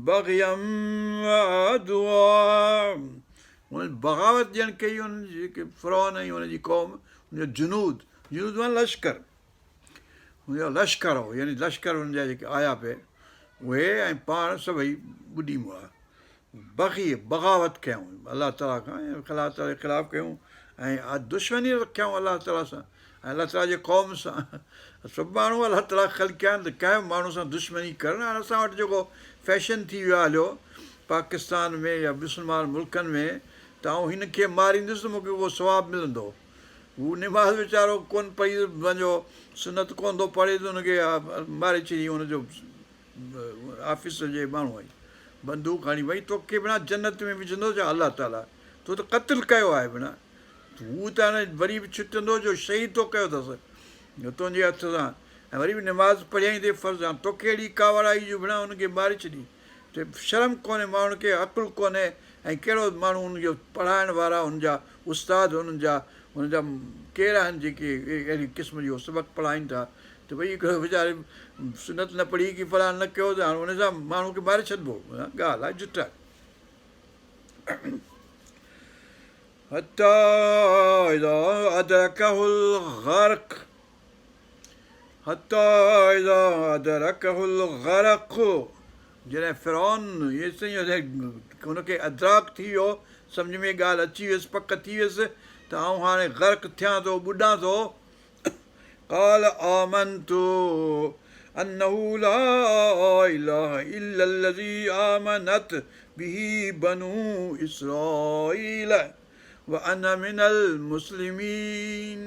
बग़यम वअदवा, हुन बग़ावत ॼण कई हुन जेके फिरौन ऐं हुनजी क़ौम, हुनजो जुनूद माना लश्कर, हुनजो लश्कर हो, यानी लश्कर हुनजा जेके आया पे उहे, ऐं पाण सभई ॿुॾी मुआ, बग़ावत कयूं अलाह ताला खां, ऐं अलाह ताला जे ख़िलाफ़ु कयूं, ऐं दुश्मनी रखियऊं अलाह ताला सां, ऐं अलाह ताला जे क़ौम सां। सभु माण्हू अलाह ताला ख़ल्क़िया आहिनि, त कंहिं माण्हू सां दुश्मनी करणु। हाणे असां वटि जेको फैशन थी वियो आहे हलियो पाकिस्तान में या मुस्लमान मुल्कनि में, त आउं हिन खे मारींदुसि त मूंखे उहो सवाबु मिलंदो। हू निमाज़ वीचारो कोन पढ़ी वञो, सुनत कोन थो पढ़े, त हुनखे मारे छॾी हुनजो ऑफिस जे माण्हू आई, बंदूक खणी भई तोखे बिना जन्नत में विझंदो छा अलाह ताला, तो त क़त्लु कयो आहे बिना, हू त हाणे वरी बि छुटंदो जो शहीद तो कयो अथसि तुंहिंजे हथ सां, ऐं वरी बि निमाज़ पढ़ियईं ते फ़र्ज़ु आहे, तोखे अहिड़ी कावड़ आई जो बिना हुनखे मारे छॾी, त शर्म कोन्हे माण्हुनि खे, अकुलु कोन्हे, ऐं कहिड़ो माण्हू हुनजो पढ़ाइण वारा, हुनजा उस्ताद, हुनजा केरु आहिनि जेके अहिड़ी क़िस्म जो सबक़ु पढ़ाइनि था, त भई हिकिड़ो वीचारे सुनत न पढ़ी की फलाण न कयो, त हाणे हुन सां माण्हू खे मारे छॾिबो, ॻाल्हि आहे झुट। हता इज़ा अदरकहुल ग़र्क़, हता इज़ा अदरकहुल ग़र्क़, जॾहिं फिरौन इहे हुनखे अदराक थी वियो, सम्झ में ॻाल्हि अची वियसि, पक थी वियसि त आउं हाणे ग़र्क़ थियां थो, ॿुॾां थो। क़ाल आमनतु अन्नहु ला इलाहा इल्लल्लज़ी आमनत बिही बनू इसराईल व अना मिनल मुस्लिमीन।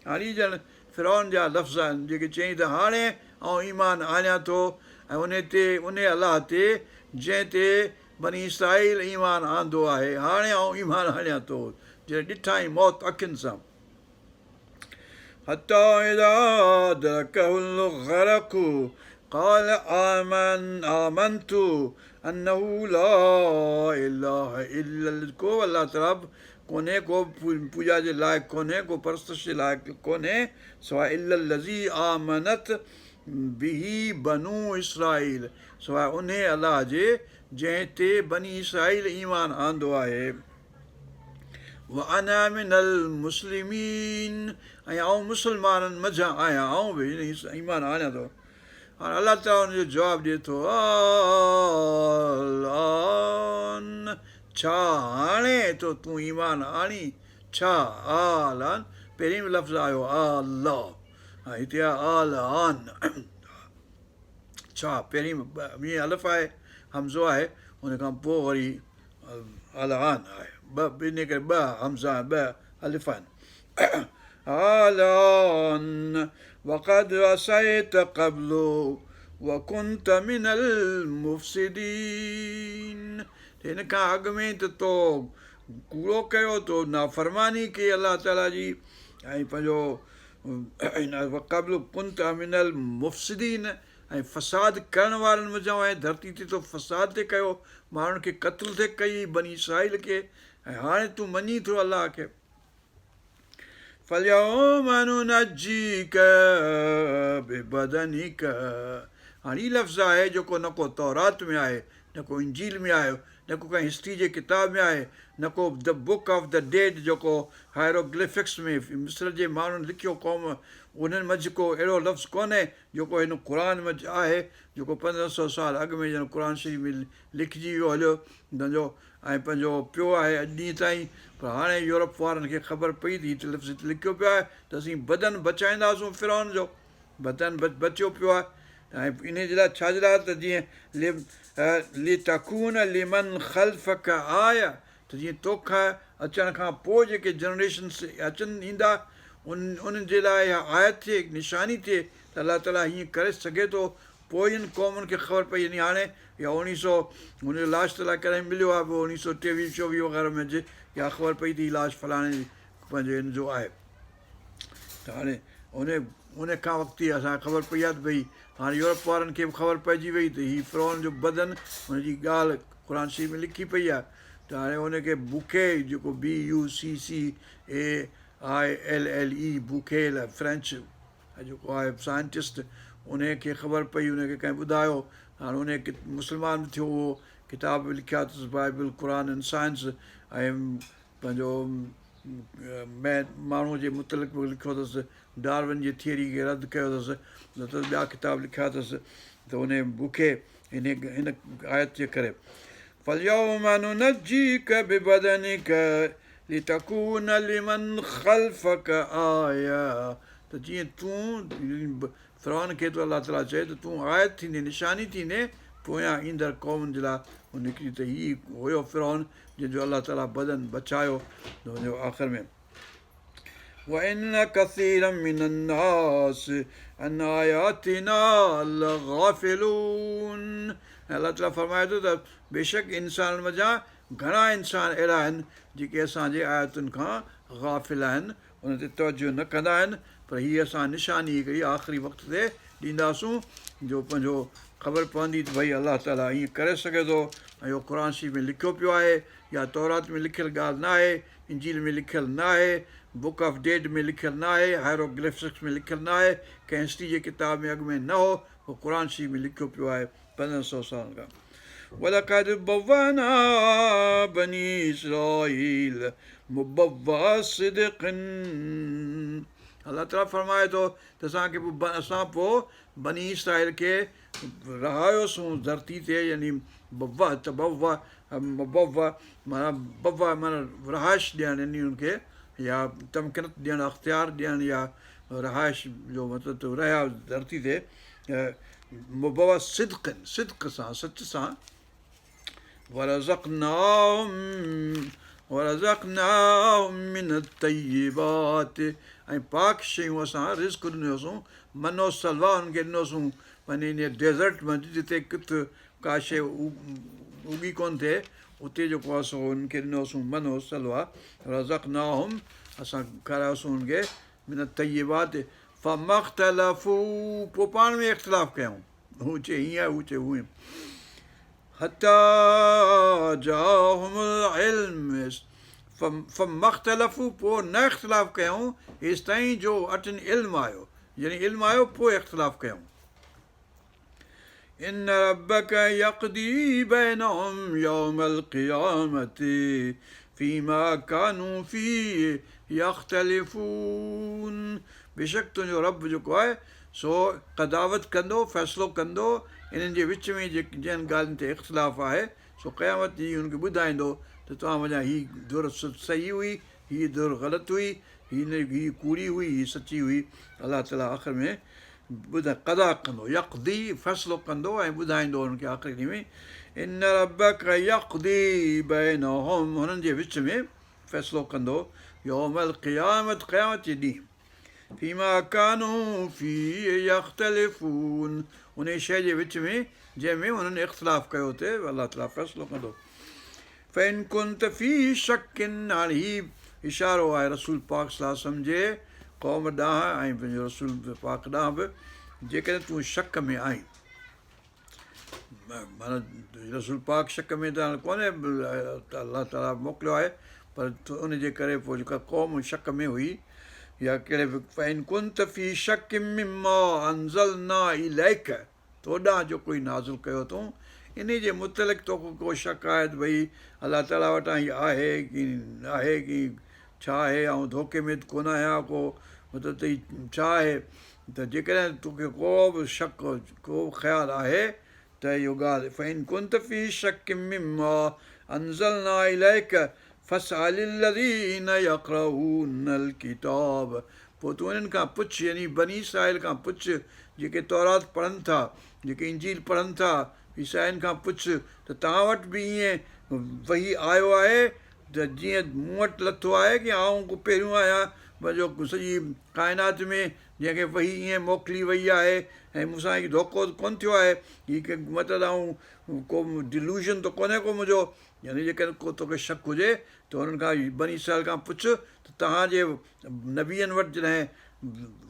हाणे ॼण फिरौन जा लफ़्ज़ आहिनि जेके चई त हाणे आउं ईमान आणियां थो, ऐं उन अलाह ते जंहिं ते बनी इसराईल ईमान आंदो आहे, हाणे आउं ईमान आणियां थो, जॾहिं ॾिठाई मौत अखियुनि सां। حتى إذا أدركه الغرق قال آمنت أنه لا إله إلا को अल्लाह तरफ़ कोन्हे को पूॼा जे लाइक़ु कोन्हे को परस्तश जे लाइक़ु कोन्हे सवाइ इल्ल लज़ी आमनत बिही बनू इसराईल सवाइ उन अलाह जे जंहिं ते बनी इसराईल ईमान आंदो आहे وأنا من المسلمين ऐं आउं मुस्लमाननि मंझां आहियां आउं बि ईमान आणियां थो हाणे अलाह ताला हुनजो जवाबु ॾिए थो छा हाणे तो तूं ईमान आणी छा आलान पहिरीं बि लफ़्ज़ आयो अलाह हा हिते आहे छा पहिरीं ॿीं अलफ़ आहे हमज़ो आहे हुन खां पोइ वरी अलान आहे इन करे ॿ हमज़ा ॿ अलिफ़ आहिनि आलान वक़द असैत क़ब्लु वकुंत मिनल मुफ़्सिदीन हिन खां अॻु में त तो कूड़ो कयो तो नाफ़रमानी कई अलाह ताला जी ऐं पंहिंजो क़ब्लु कुंत मिनल मुफ़्सिदीन ऐं फ़साद करण वारनि मंझां ऐं धरती ते तो फ़साद ते कयो माण्हुनि खे क़त्ल ते कई बनी इसराईल खे ऐं हाणे तूं मञी थो अलाह खे فَالْيَوْمَ نُنَجِّيكَ بِبَدَنِكَ हाणे हीउ लफ़्ज़ आहे जेको न को तौरात में आहे न को इंजील में आहे न को कंहिं हिस्ट्री जे किताब में आहे न को the book of the dead जेको हायरोग्लिफिक्स में मिस्र जे माण्हुनि लिखियो क़ौम उन्हनि मंझि को अहिड़ो लफ़्ज़ कोन्हे जेको हिन क़ुर मंझि आहे जेको 1500 साल अॻु में ॼण क़ुर शरीफ़ में लिखिजी वियो हलियो हुनजो ऐं पंहिंजो पियो आहे अॼु ॾींहं ताईं पर हाणे यूरोप वारनि खे ख़बर पई थी त लफ़्ज़ लिखियो पियो आहे त असीं बदन बचाईंदासीं फिरौन जो बदन बचियो पियो आहे ऐं इन जे लाइ छाजे लाइ त जीअं लितकून लिमन ख़ल्फ़क आया त जीअं तोखां अचण खां पोइ जेके जनरेशन्स अचनि ईंदा उन्हनि जे लाइ इहा आयत थिए निशानी थिए त अलाह ताला हीअं करे सघे थो पोयनि क़ौमुनि खे ख़बर पई यानी हाणे या 1900 हुनजो लाश त अलाए कॾहिं मिलियो आहे पोइ 1923 24 वग़ैरह में या ख़बर पई थी लाश फलाणे पंहिंजो हिन जो आहे त हाणे उन खां वक़्तु ई असांखे ख़बर पई आहे त भई हाणे यूरोप वारनि खे बि ख़बर पइजी वई त हीउ फिरौन जो बदन हुनजी ॻाल्हि क़ुर शरीफ़ में लिखी पई आहे त हाणे हुनखे बुखे जेको BUCCAILLE बुखेल फ्रेंच जेको आहे साइंटिस्ट उनखे ख़बर पई उनखे कंहिं ॿुधायो हाणे उन मुस्लमान बि थियो उहो किताब बि लिखिया अथसि बाइबल क़ुर एंड साइंस ऐं पंहिंजो माण्हूअ जे मुतलिक़ बि लिखियो अथसि डार्विन जी थियरी खे रद्द कयो अथसि न त ॿिया किताब लिखिया अथसि त उन बुखे हिन आयत जे करे فَالْيَوْمَ نُنَجِّيكَ بِبَدَنِكَ لِتَكُونَ لِمَنْ خَلْفَكَ آيَةً त जीअं तूं फिरौन खे तो अलाह ताला चए त तूं आयत थींदे निशानी थींदे पोयां ईंदड़ क़ौमुनि जे लाइ हू निकिरी त हीउ हुयो फिरौन जंहिंजो अलाह ताला बदन बचायो त हुनजो आख़िर में وَإِنَّ كَثِيرًا مِّنَ النَّاسِ عَنْ آيَاتِنَا لَغَافِلُونَ ऐं अलाह ताला फरमाए थो त बेशक इंसाननि मंझां घणा इंसान अहिड़ा आहिनि जेके असांजे आयतुनि खां गाफ़िल आहिनि उन ते तवजो न कंदा आहिनि पर हीअ असां निशानी हिकिड़ी आख़िरी वक़्त ते ॾींदासूं जो पंहिंजो ख़बर पवंदी त भई अलाह ताला ईअं करे सघे थो ऐं इहो क़ुर शरीफ़ में लिखियो पियो आहे या तौरात में लिखियलु ॻाल्हि न आहे इंजील में लिखियलु न आहे बुक ऑफ डेड में लिखियलु न आहे हायरोग्लिफिक्स में लिखियलु न आहे कंहिं हिस्ट्री जे किताब में अॻु में न हो उहो क़ुर शरीफ़ में लिखियो पियो आहे 1500 साल खां وَلَقَدْ بَوَّأْنَا بَنِي إِسْرَائِيلَ مُبَوَّأَ صِدْقٍ अलाह ताला फरमाए थो त असां पोइ बनी इसराईल खे रहायोसीं धरती ते यानी माना रहाइश ॾियणु यानी उनखे या तमकिनत ॾियणु अख़्तियार ॾियणु या रहाइश जो मतिलबु त रहिया धरती ते मुबवा सिद्क़ सां सच सां وَرَزَقْنَاهُمْ مِنَ الطَّيِّبَاتِ ऐं पाक शयूं असां रिस्क ॾिनोसीं मनो सलवा हुननि खे ॾिनोसीं वञी इन डेज़र्ट में जिते किथे का शइ उगी कोन थिए उते जेको आहे सो हुननि खे ॾिनोसीं मनो सलवा रज़क़नाहुम असां खारायोसीं हुननि खे मिन तय्यबात फमख्तलफू, पोइ पाण में इख़्तिलाफ़ कयूं, हू चए हीअं हू चए हूअं। हता जाहुमुल इल्म, फमख्तलफू, पोइ न इख़्तिलाफ़ कयूं हेसि ताईं जो अटनि इल्मु आयो, यानी इल्मु आयो पोइ इख़्तिलाफ़ कयूं। इन रब्बक यक़दी बैनहुम यौमल क़ियामति फ़ीमा कानू फ़ीहि यख़्तलिफ़ून, बेशक तुंहिंजो रब जेको आहे सो क़दावत कंदो, फ़ैसिलो कंदो इन्हनि जे विच में जंहिं ॻाल्हियुनि ते इख़्तिलाफ़ आहे, सो क़यामत ॾींहुं हुनखे ॿुधाईंदो त तव्हां वञा हीअ दुर सही हुई, हीअ दुर ग़लति हुई, हीअ कूड़ी हुई, हीअ सची हुई। अलाह ताला आख़िर में क़दा कंदो, यक़दी फ़ैसिलो कंदो ऐं ॿुधाईंदो हुनखे आख़िरी ॾींहं में। इन रब्बक यक़दी बैनहुम, हुननि जे विच में फ़ैसिलो कंदो यौमल क़ियामत, क़यामत जे ॾींहुं। फ़ीमा कानू फ़ीहि यख़्तलिफ़ून, उन शइ जे विच में जंहिंमें हुननि इख़्तिलाफ़ कयो हुते अलाह ताला फ़ैसिलो कंदो। फ़इन कुंत फ़ी शकिन, हाणे हीउ इशारो आहे रसूल पाक सल्लल्लाहु अलैहि वसल्लम जे क़ौम ॾांहुं ऐं पंहिंजो रसूल पाक ॾांहुं बि, जेकॾहिं तूं शक में आहीं, माना रसूल पाक शक में त हाणे कोन्हे, अलाह ताला मोकिलियो आहे, पर उनजे करे पोइ जेका क़ौम शक में हुई या कहिड़े बि, फ़इन कुंत फ़ी शक मिम्मा अंज़लना इलैक, तो ॾांहुं जो कोई नाज़िल कयो अथऊं इन जे मुतलिक़ तोखे को शक आहे त भई अलाह ताला वटां हीअ आहे की न आहे की छा आहे, ऐं धोखे में कोन आहियां को, मतिलबु त हीअ छा आहे, त जेकॾहिं तोखे को बि शक, को ख़्यालु आहे त इहो ॻाल्हि, फ़इन कुंत फ़ी शक मिम्मा अंज़लना इलैक फ़स्अलिल लज़ीन यक़रऊनल किताब, पोइ तूं इन्हनि खां पुछ, यानी बनी इसराईल खां पुछ, जेके तौरात पढ़नि था, जेके इंजील पढ़नि था, ईसाइनि खां पुछ त तव्हां वटि बि ईअं वही आयो आहे त जीअं मूं वटि लथो आहे की आउं को पहिरियों आहियां, मुंहिंजो सॼी काइनात में जंहिंखे वही ईअं मोकिली वई आहे ऐं मूंसां हीउ धोखो कोन थियो आहे, हीअ मतिलबु ऐं को डिल्यूजन त कोन्हे को मुंहिंजो, यानी जेकॾहिं को तोखे शक हुजे त हुननि खां बनी इसराईल खां पुछ त तव्हांजे नबियनि वटि जॾहिं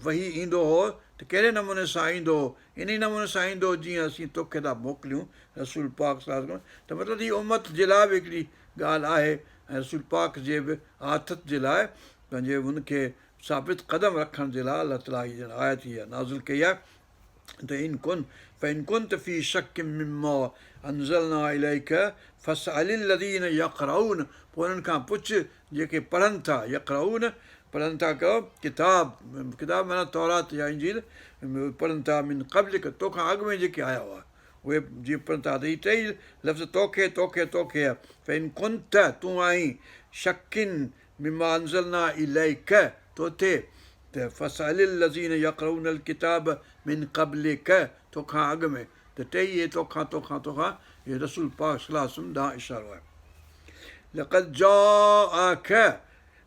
वही ईंदो हो त कहिड़े नमूने सां ईंदो हो, इन ई नमूने सां ईंदो जीअं असीं तोखे था मोकिलियूं रसूल पाक सल्लल्लाहु अलैहि वसल्लम। त मतिलबु हीअ उमत जे लाइ बि हिकिड़ी ॻाल्हि आहे ऐं रसूल पाक जे बि आथत जे लाइ पंहिंजे हुनखे साबित क़दम रखण जे लाइ अलाह ताला हीअ आयत हीअ नाज़िल कई आहे त फ़इन कुंत फ़ी शक मिम्मा अंज़लना इलैक फ़स्अलिल लज़ीन यक़रऊन, पोइ उन्हनि खां पुछ जेके पढ़नि था, यक़रऊन पढ़नि था कयो किताब, किताब माना तौरात या इंजील पढ़नि था, मिन क़ब्लिक, तोखां अॻु में जेके आया हुआ उहे जीअं पढ़नि था, त हीअ टई लफ़्ज़ तोखे तोखे तोखे आहे। फ़इन कुंत, तूं आहीं शकिन मिम्मा अंज़लना इलैक, तोते त फ़स्अलिल लज़ीन यक़रऊनल किताब मिन क़ब्लिक, तोखां अॻु में, त टई इहे तोखां तोखां तोखां, इहे रसूल पाक सल्लल्लाहु अलैहि वसल्लम ॾांहुं इशारो आहे।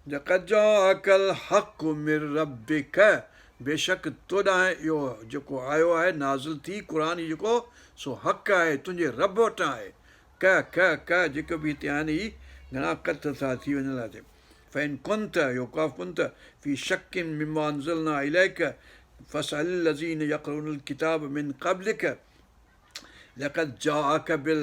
लक़द जाअकल हक़ मिर रब्बिक, बेशक तो ॾांहुं इहो जेको आयो आहे नाज़िल थी क़ुर जेको सो हक़ आहे, तुंहिंजे रब वटां आहे। क जेको बि हिते आहिनि ई घणा कत था थी वञण लाइ थिए। फ़इन कुंत, इहो काफ़ कुंत फ़ी शकिन मिम्मा अंज़लना इलैक फ़स्अलिल लज़ीन यक़रऊनल किताब मिन क़ब्लिक लक़द जाअकल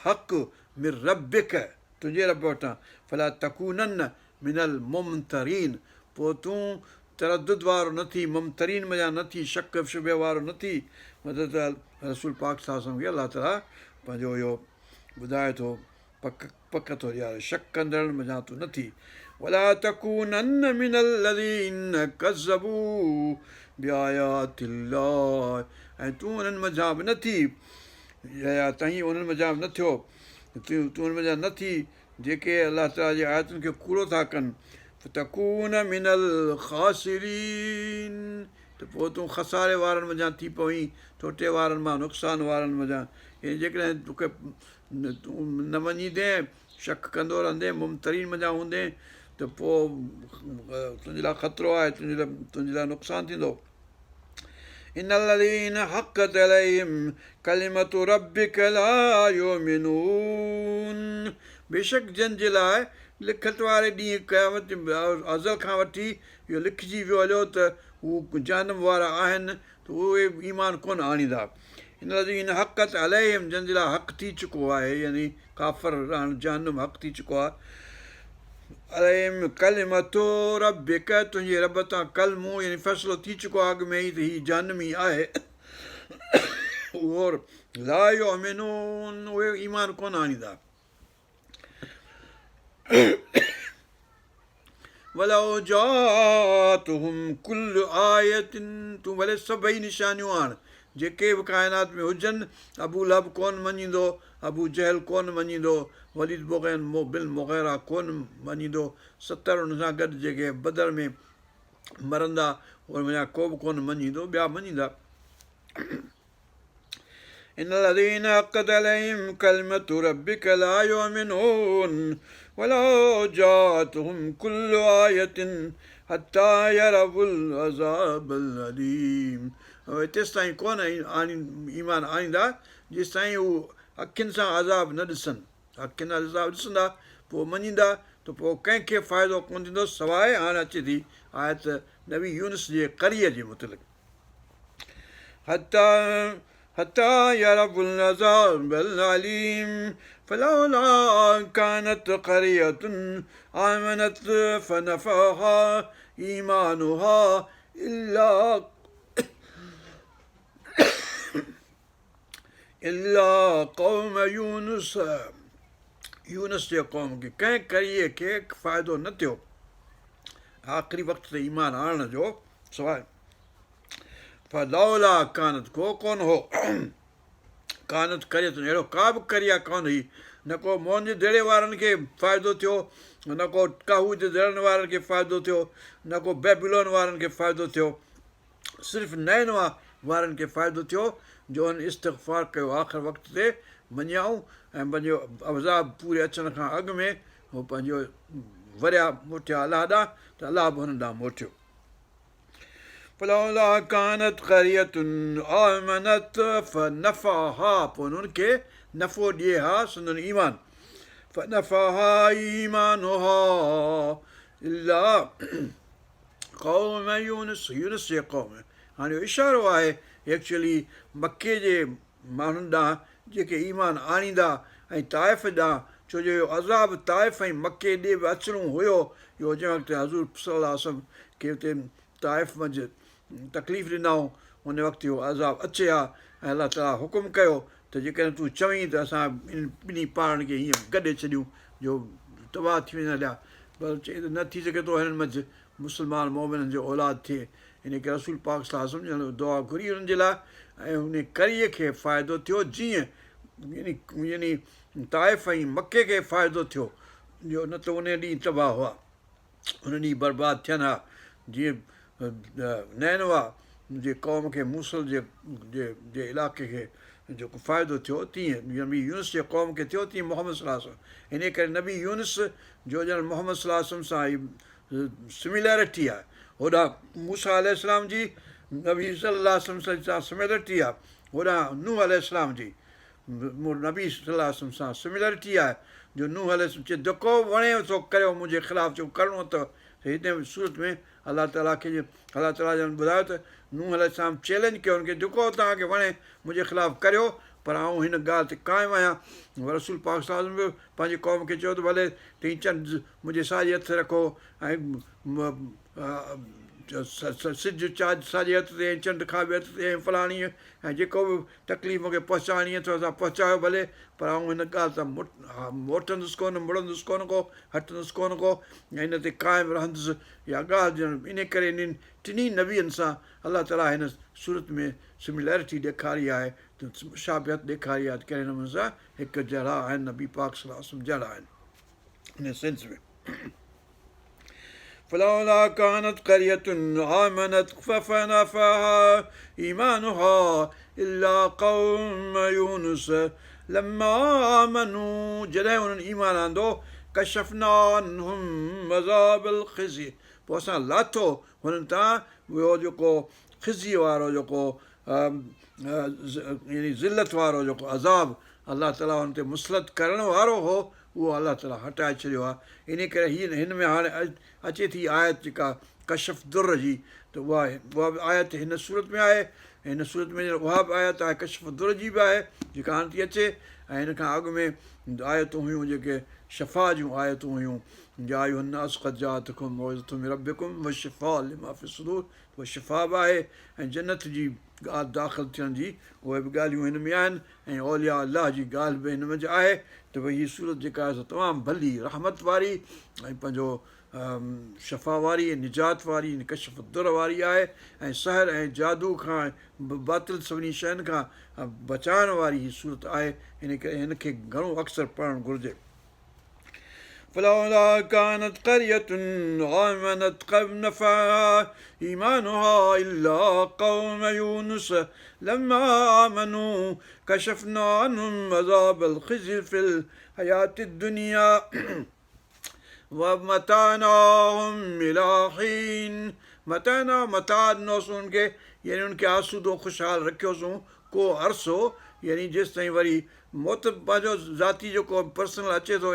हक़ मिर रब्बिक, तुंहिंजे रब वटां, फला तकूनन मिनल मुमतरीन, पोइ तूं तरदुद वारो न थी, मुमतरीन मञा न थी, शक शुबे वारो न थी, मतिलबु त रसूल पाक सल्लल्लाहु अलैहि वसल्लम खे अलाह ताला पंहिंजो इहो ॿुधाए थो, पक थो ॾियारे, शक कंदड़ मञा तूं न थी। वला तकूनन मिनल लज़ीन कज़्ज़बू बिआयातिल्लाह, ऐं तूं उन्हनि मञा बि न थी, या तईं उन्हनि मञा बि न थियो, तूं उन्हनि मञा न थी जेके अलाह ताला जी आयतुनि खे कूड़ो था कनि। तकून मिनल ख़ासिरीन, त पोइ तूं खसारे वारनि मञा थी पवईं, टोटे वारनि मां, नुक़सान वारनि मञा। ऐं जेकॾहिं तोखे तूं न मञीदे, शक कंदो रहंदे, मुमतरीन मञा हूंदे, त पोइ तुंहिंजे लाइ ख़तरो आहे, तुंहिंजे लाइ नुक़सानु थींदो। इनल्लज़ीन हक़त अलैहिम कलिमतु रब्बिक ला युमिनून, बेशक जंहिंजे लाइ लिखत वारे ॾींहुं क़यामत अज़ल खां वठी इहो लिखिजी वियो हलियो त हू जहनम वारा आहिनि त उहे ईमान कोन आणींदा। हिन लाइ हिन हक़त अलहिम जंहिंजे लाइ हक़ थी चुको आहे, यानी काफ़र रहण जहनम हक़ थी चुको आहे। अलहिम कलिमतो रबिक, तुंहिंजे रब तां कलमो यानी फ़ैसिलो थी चुको आहे अॻु में ई त हीउ जहनमी आहे। और ला युमिनून, उहे ईमान कोन आणींदा। वलौ जाअतहुम कुल्लु आयतिन, तूं भले सभई निशानियूं आण जेके बि काइनात में हुजनि। अबू लहब कोन मञींदो, अबू जहल कोन मञींदो, वलीद बिन मुग़ीरा कोन मञींदो, 70 हुन सां गॾु जेके बदर में मरंदा उनजा को बि कोन मञींदो, ॿिया मञींदा। إن الذين حقت عليهم كلمة ربك لا يؤمنون ولو جاءتهم كل آية حتى يروا العذاب الأليم। तेसि ताईं कोन ईमान आणींदा जेसि ताईं हू अखियुनि सां अज़ाब न ॾिसनि। अखियुनि सां अज़ाब ॾिसंदा पोइ मञींदा, त पोइ कंहिंखे फ़ाइदो कोन थींदो सवाइ हाणे अचे थी आयत नबी यूनुस जे क़रीअ जे मुतलिक़। حتى يروا العذاب الأليم فلولا كانت قرية آمنت فنفعها إيمانها إلا قوم يونس जे क़ौम खे, कंहिं करीअ खे फ़ाइदो न थियो आख़िरी वक़्त ते ईमान आणण जो सवाइ। फलौला कानत, को कोन हो, कानत करियत, अहिड़ो का बि करिया कोन हुई, न को मोहन जे देड़े वारनि खे फ़ाइदो थियो, न को काहू जे दड़नि वारनि खे फ़ाइदो थियो, न को बेबीलोन वारनि खे फ़ाइदो थियो, सिर्फ़ु नैनवा वारनि खे फ़ाइदो थियो जो हुन इस्तग़फ़ार कयो आख़िर वक़्त ते, मञियाऊं ऐं पंहिंजो अज़ाब पूरे अचण खां अॻु में हू पंहिंजो वरिया मोटिया अलाह ॾांहुं, त अलाह बि हुन ॾांहुं मोटियो। फलौला कानत क़रियतुन आमनत फनफ़अहा, पोइ उन्हनि खे नफ़ो ॾिए हा संदन ईमान। फनफ़अहा ईमानुहा इल्ला क़ौम यूनुस, यूनुस जे क़ौम। हाणे इहो इशारो आहे एक्चुअली मके जे माण्हुनि ॾांहुं जेके ईमान आणींदा ऐं ताइफ़ ॾांहुं, छो जो इहो अज़ाब ताइफ़ ऐं मके ॾे बि अचिणो हुयो। इहो जंहिं वक़्तु हज़ूर सल्लल्लाहु अलैहि वसल्लम खे हुते ताइफ़ मंझि तकलीफ़ ॾिनऊं, उन वक़्तु इहो अज़ाब अचे हा ऐं अलाह ताला हुकुम कयो त जेकॾहिं तूं चवईं त असां ॿिन्ही पाण खे हीअं गॾे छॾियूं जो तबाह थी वञे हलिया, पर चई त न थी सघे थो हिननि मंझि मुस्लमान मोमिननि जो औलाद थिए। इन करे रसूल पाक सल्लल्लाहु अलैहि वसल्लम दुआ घुरी हुननि जे लाइ ऐं उन करीअ खे फ़ाइदो थियो जीअं यानी ताइफ़ ऐं मके खे फ़ाइदो थियो, जो न त उन ॾींहुं तबाह हुआ, उन ॾींहुं बर्बादु थियनि हा। जीअं नैनवा जे क़ौम खे मूसल जे इलाइक़े खे जेको फ़ाइदो थियो, तीअं नबी यूनुस जे क़ौम खे थियो, तीअं मोहम्मद सल्लल्लाहु अलैहि वसल्लम। इन करे नबी यूनुस जो ॼण मोहम्मद सल्लल्लाहु अलैहि वसल्लम सां सिमिलैरिटी आहे, होॾां मूसा अलैहिस्सलाम जी नबी सल्लल्लाहु अलैहि वसल्लम सां सिमिलैरिटी आहे, होॾां नूह अलैहिस्सलाम जी नबी सल्लल्लाहु अलैहि वसल्लम सां सिमिलैरिटी आहे। जो नूह अलैहिस्सलाम चए जेको वणे थो करियो मुंहिंजे ख़िलाफ़ु जेको करिणो अथव, हिते सूरत में अलाह ताला खे अलाह ताला ॼण ॿुधायो त नूह अलैहिस्सलाम चैलेंज कयो हुनखे, जेको तव्हांखे वणे मुंहिंजे ख़िलाफ़ु करियो, पर आउं हिन ॻाल्हि ते क़ाइमु आहियां। रसूल पाक सल्लल्लाहु अलैहि वसल्लम बि पंहिंजे क़ौम खे चयो त भले तव्हीं चंड मुंहिंजे साॼे हथु रखो ऐं सिॼु साॼे हथ ते ऐं चंडु खाॿे हथ ते ऐं फलाणीअ ऐं जेको बि तकलीफ़ मूंखे पहुचाइणी अथव असां पहुचायो भले, पर आउं हिन ॻाल्हि तां मोटंदुसि कोन, मुड़ंदुसि कोन को, हटंदुसि कोन को, ऐं हिन ते क़ाइमु रहंदुसि। इहा ॻाल्हि ॼण इन करे इन्हनि टिनी नबियनि सां अलाह ताला हिन सूरत में सिमिलैरिटी ॾेखारी आहे, मुशाबिहत ॾेखारी आहे, कहिड़े नमूने सां हिकु जहिड़ा आहिनि, नबी पाक सल्लल्लाहु अलैहि वसल्लम जहिड़ा आहिनि इन सेंस में। فلولا كانت قرية آمنت فنفعها إيمانها إلا قوم يونس لما آمنوا، जॾहिं उन्हनि ईमान आंदो, कशफना अन्हुम अज़ाब الخزي, पोइ असां लाथो हुननि तां उहो जेको ख़िज़ी वारो जेको यानी ज़िलत वारो जेको अज़ाब अलाह ताला हुन ते मुसलत करण वारो हो, उहो अलाह ताला हटाए छॾियो आहे। इन करे हिन में हाणे अचे थी आयत जेका कशफ दुर जी, त उहा बि आयत हिन सूरत में आहे। हिन सूरत में उहा बि आयत आहे कशफ दुर जी बि आहे जेका हाणे थी अचे। ऐं हिन खां अॻु में आयतूं हुयूं जेके शफ़ा जूं आयतूं हुयूं, या अयुहन्नास क़द जाअतकुम मौइज़तुम मिन रब्बिकुम व शिफ़ाउ लिमा फ़ी सुदूर, उहा शिफ़ा बि आहे। ऐं जन्नत जी ॻाल्हि दाख़िल थियण जी उहे बि ॻाल्हियूं हिन में आहिनि। ऐं औलिया अलाह जी ॻाल्हि बि हिन में आहे त भई हीअ सूरत जेका आहे तमामु भली रहमत वारी ऐं पंहिंजो शफ़ा वारी ऐं निजात वारी कशफ दुर वारी आहे। ऐं सहर ऐं जादू खां बातिल सभिनी शयुनि खां बचाइण वारी हीअ सूरत आहे। हिन करे हिनखे घणो अक्सर पढ़णु घुरिजे। فلولا كانت قرية آمنت فنفعها إيمانها إلا قوم يونس لما آمنوا كشفنا عنهم عذاب الخزي في الحياة الدنيا ومتعناهم إلى حين मता ॾिनोसीं उनखे, यानी उनखे आसूदो ख़ुशहाल रखियोसीं को अरसो, यानी जेसि ताईं वरी मौत पंहिंजो ज़ाती जेको पर्सनल अचे थो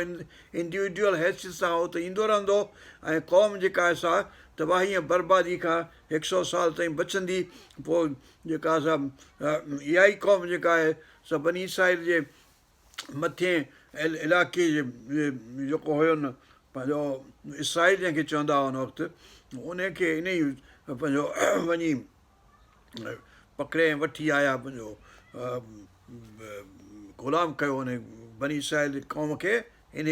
इंडिविजुअल हैसियत सां उहो त ईंदो रहंदो। ऐं क़ौम जेका आहे सा तबाही ऐं बर्बादी खां 100 साल ताईं बचंदी। पोइ जेका सा इहा ई क़ौम जेका आहे सा बनी इसराईल जे मथे इलाइक़े जेको हुयो न पंहिंजो इसराईल जंहिंखे चवंदा हुआ हुन वक़्तु, उनखे इन ई पंहिंजो वञी पकिड़े ऐं वठी आया, पंहिंजो ग़ुलाम कयो उन बनी इसराईल क़ौम खे। इन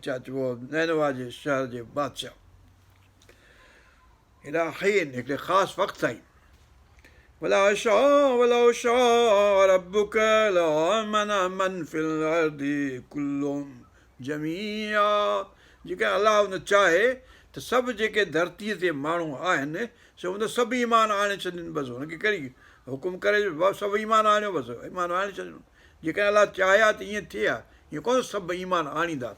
छा चइबो नैनवा जे शहर जे बादशाह हेॾा हईन हिकिड़े ख़ासि वक़्तु ताईं। وَلَوْ شَاءَ رَبُّكَ لَآمَنَ مَنْ فِي الْأَرْضِ كُلُّهُمْ جَمِيعًا, जेके अलाह उन चाहे त सभु जेके धरतीअ ते माण्हू आहिनि सो उन सभु ईमान आणे छॾनि। बसि हुनखे कहिड़ी हुकुम करे सभु ईमान आणियो, बसि ईमान आणे छॾियो। जेकॾहिं अलाह चाहे हा त ईअं थिए हा, ईअं कोन सभु ईमान आणींदा।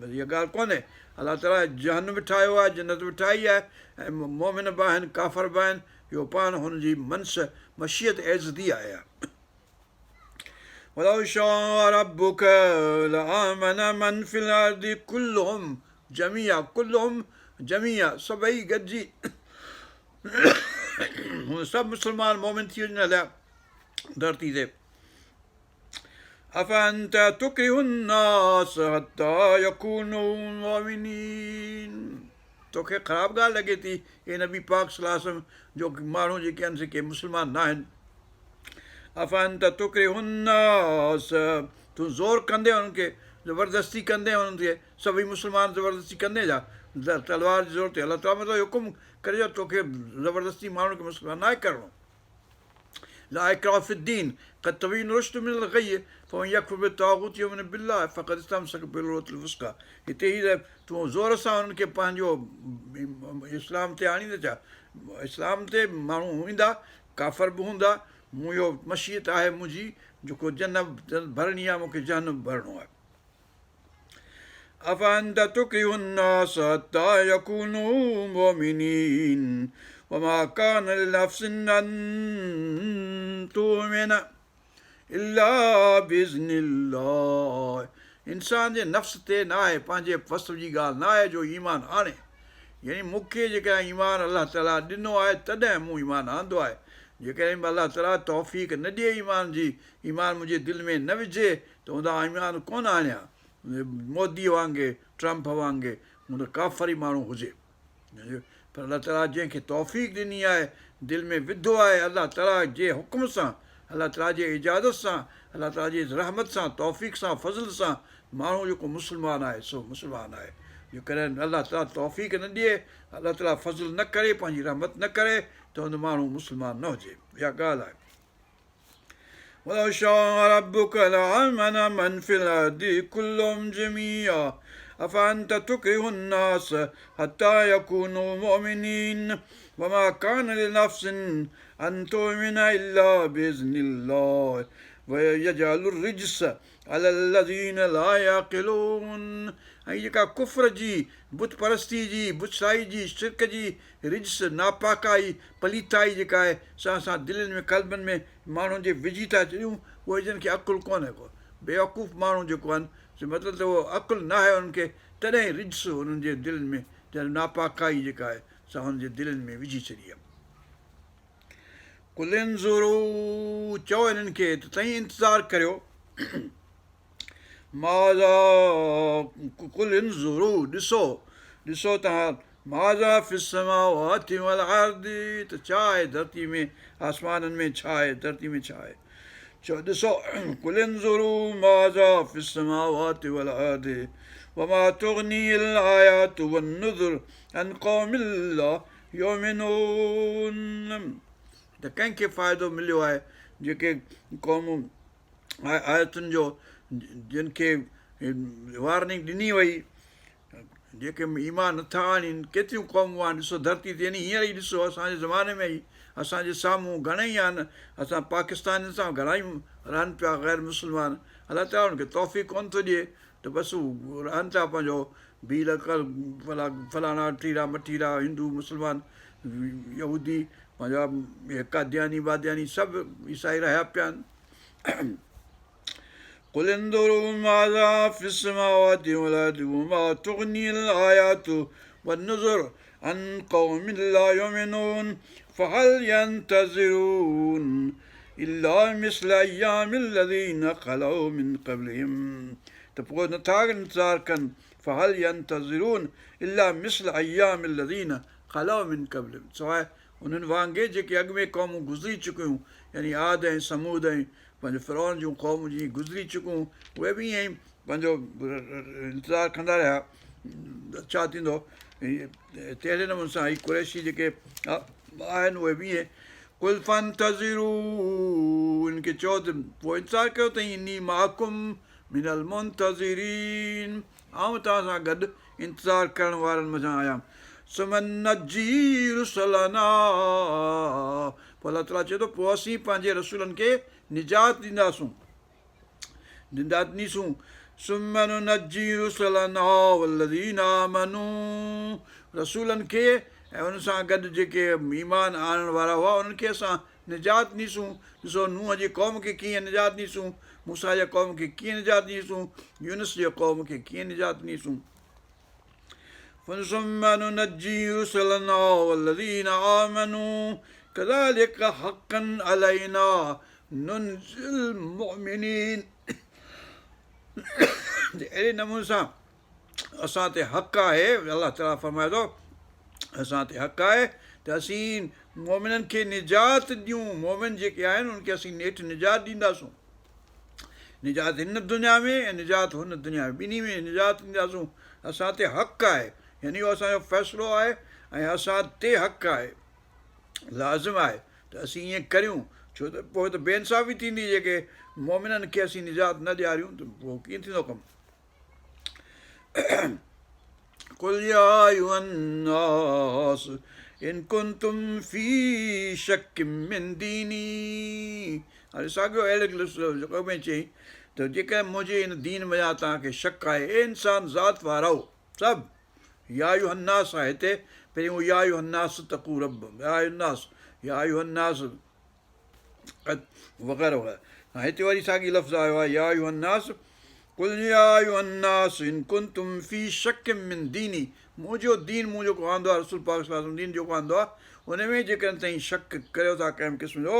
बसि इहा ॻाल्हि कोन्हे। अलाह ताला जहन बि ठाहियो आहे, जन्नत बि ठाही आहे, ऐं मोमिन बि आहिनि, काफ़र बि आहिनि। इहो पाण हुनजी मशीयत ऐज़दी आहे। وَلَوْ شَاءَ رَبُّكَ لَآمَنَ مَنْ فِي الْأَرْضِ كُلُّهُمْ جَمِيعًا, كُلُّهُمْ جَمِيعًا, सभई गॾिजी सभु मुस्लमान मोमिन थी वञनि हलिया धरती ते। أَفَأَنْتَ تُكْرِهُ النَّاسَ حَتَّى يَكُونُوا مُؤْمِنِينَ, तोखे ख़राबु ॻाल्हि लॻे थी हे नबी पाक सल्लल्लाहु अलैहि वसल्लम जो माण्हू जेके आहिनि से के मुस्लमान न आहिनि। अफ़अंत तुक्रिहु النَّاسَ, तूं ज़ोर कंदे उन्हनि खे, ज़बरदस्ती कंदे उन्हनि खे, सभई मुस्लमान ज़बरदस्ती कंदे छा तलवार जी ज़ोर ते। अलाह ताला मतिलबु हुकुम करे जो तोखे ज़बरदस्ती माण्हुनि खे मुस्लमान न आहे करिणो। لا إكراه في الدين قد تبين الرشد من الغي فمن يكفر بالطاغوت ويؤمن بالله فقد استمسك بالعروة الوثقى. हिते ई तूं ज़ोर सां उन्हनि खे पंहिंजो इस्लाम ते आणींदे छा? इस्लाम ते माण्हू ईंदा, काफ़र बि हूंदा। मूं इहो मशीयत आहे मुंहिंजी जेको जन्नत भरणी आहे, मूंखे जहन्नम भरिणो आहे। أَفَأَنْتَ تُكْرِهُ النَّاسَ حَتَّى يَكُونُوا مُؤْمِنِينَ وَمَا كَانَ لِنَفْسٍ أَن تُؤْمِنَ إِلَّا بِإِذْنِ اللَّهِ. इंसान जे नफ़्स ते न आहे, पंहिंजे फस जी ॻाल्हि न आहे जो ईमान आणे। यानी मूंखे जेकॾहिं ईमान अलाह ताला ॾिनो आहे तॾहिं मूं ईमान आंदो आहे। जेकॾहिं बि अलाह ताला तौफ़ीक़ न ॾिए ईमान जी, ईमान मुंहिंजे दिलि में न विझे त हूंदा ईमान कोन आणिया। मोदी वांगुरु, ट्रम्प वांगुरु हू त काफ़र ई माण्हू हुजे। पर अलाह ताला जंहिंखे तौफ़ीक़ ॾिनी आहे, दिलि में विधो आहे, अलाह ताला जे हुकुम सां, अलाह ताला जे इजाज़त सां, अलाह ताला जी रहमत सां, तौफ़ीक़ सां, फज़ल सां माण्हू जेको मुस्लमान आहे सो मुस्लमान आहे। जेकॾहिं अलाह ताला तौफ़ीक़ न ॾिए, अलाह ताला फज़ल न करे, पंहिंजी रहमत न करे त हुन माण्हू मुस्लमान न हुजे। इहा ॻाल्हि आहे। وَلَوْ شَاءَ رَبُّكَ لَآمَنَ مَنْ فِي الْأَرْضِ كُلُّهُمْ جَمِيعًا أَفَأَنْتَ تُكْرِهُ النَّاسَ حَتَّى يَكُونُوا مُؤْمِنِينَ وَمَا كَانَ لِنَفْسٍ أَن تُؤْمِنَ إِلَّا بِإِذْنِ اللَّهِ وَيَجْعَلُ الرِّجْسَ عَلَى الَّذِينَ لَا يَعْقِلُونَ. ऐं जेका कुफ्र जी, बुत परस्ती जी, बुतसाई जी, शिरक जी रिज्स, नापाकाई, पलीताई जेका आहे सा असां दिलनि में, क़ल्बनि में माण्हुनि जे विझी था छॾियूं, उहे जन खे अकुलु कोन्हे को। बेवकूफ़ माण्हू जेको आहिनि मतिलबु त उहो अकुलु न आहे उन्हनि खे, तॾहिं रिज्स उन्हनि जे दिलि में नापाकाई जेका आहे सा हुननि जे दिलनि में विझी छॾी आहे। कुलिन ज़ुरू चओ हिननि खे त तई इंतज़ारु करियो, माज़ा कुलिन ज़ुरू ॾिसो तव्हां, माज़ा फिस्समावाति वल अर्दि त छा आहे धरती में, आसमाननि में छा आहे, धरती में छा आहे। चओ ॾिसो कुलिन ज़ुरू माज़ा फिस्समावाति वल अर्दि वमा तुग़नी अल आयातु वन नुज़ुर अन क़ौमिन ला युमिनून। त कंहिंखे फ़ाइदो मिलियो आहे जेके क़ौमूं आयतुनि जो जिन खे वार्निंग ॾिनी वई, जेके ईमान नथा आणीनि, केतिरियूं क़ौमूं आहिनि ॾिसो धरती ते, यानी हींअर ई ॾिसो असांजे ज़माने में ई असांजे साम्हूं घणेई आहिनि, असां पाकिस्तान सां घणेई रहनि पिया ग़ैर मुस्लमान, अलाह ताला हुनखे तौफ़ीक़ कोन थो ॾिए त बसि हू रहनि था पंहिंजो भील कर फलाणा टीरा मटीरा हिंदू मुस्लमान यहूदी पंहिंजा काद्यानी वाद्यानी सभु ईसाई रहिया पिया आहिनि। قل انظروا ماذا في السماوات والأرض وما تغني الآيات والنذر عن قوم لا يؤمنون فهل ينتظرون إلا مثل أيام الذين خلوا من قبلهم त पोइ नथा इंतज़ारु कनि فهل ينتظرون إلا مثل أيام الذين خلوا من قبلهم सवाइ उन्हनि वांगुरु जेके अॻु में क़ौमूं गुज़री चुकियूं, यानी आद ऐं समूद ऐं पंहिंजो फ़िरौन जूं क़ौमूं जीअं गुज़री चुकियूं, उहे बि ईअं ई पंहिंजो इंतज़ारु कंदा रहिया छा थींदो। तहिड़े नमूने सां ही कुरैशी जेके आहिनि उहे बि ईअं कुल फंतज़िरू इनखे चओ त पोइ इंतज़ारु कयो त इनी माकुम मिनल मुंतज़िरीन, आउं तव्हां सां गॾु इंतज़ारु करण वारनि मथां आहियां। सुमन नजी रुसलना, पोइ अलाह ताला चए थो पोइ असीं पंहिंजे रसूलनि खे निजात ॾींदासूं, सुमन नजी रुसलना वल्लज़ीना आमनू, रसूलनि खे ऐं हुन सां गॾु जेके ईमान आणण वारा हुआ उन्हनि खे असां निजात ॾींसूं। ॾिसो नूह जी क़ौम खे कीअं निजात ॾींसूं, मूसा जे क़ौम खे कीअं निजात ॾींसूं, यूनुस जे क़ौम खे कीअं निजात ॾींसूं। فَنُسُمَّنُ نَجِّي رُسُلَنَا وَالَّذِينَ آمَنُوا كَذَلِكَ حَقًّا عَلَيْنَا نُنْجِي الْمُؤْمِنِينَ। अहिड़े नमूने सां असां ते हक़ आहे, अलाह ताला फरमाए थो असां ते हक़ आहे त असीं मोमिननि खे निजात ॾियूं, मोमिन जेके आहिनि उन्हनि खे असीं नेठि निजात ॾींदासूं, निजात हिन दुनिया में ऐं निजात हुन दुनिया में, ॿिन्ही में निजात ॾींदासूं। असां ते हक़ आहे, यानी उहो असांजो फ़ैसिलो आहे ऐं असां ते हक़ आहे, लाज़िम आहे त असीं ईअं करियूं, छो त पोइ त बेइंसाफ़ी थींदी, जेके मोमिननि खे असीं निजात न ॾियारियूं त पोइ कीअं थींदो कमु। कुल या अय्युहन्नास इन कुंतुम फी शक्किम मिन दीनी, हाणे साॻियो अहिड़े जेको में चई त जेकॾहिं मुंहिंजे हिन दीन में तव्हांखे शक आहे, ए इंसान ज़ात वारो सभु, या अय्युहन्नास आहे हिते, पहिरियों या अय्युहन्नास तक़ू रब, या अय्युहन्नास वग़ैरह वग़ैरह, हिते वरी साॻी लफ़्ज़ आयो आहे या अय्युहन्नास। कुल या अय्युहन्नास इन कुंतुम फी शक्किम मिन दीनी, मुंहिंजो दीन मूं जेको आंदो आहे, रसूल पाक सल्लल्लाहु अलैहि वसल्लम दीन जेको आंदो आहे उन में जेकॾहिं तव्हां शक करियो था कंहिं क़िस्म जो,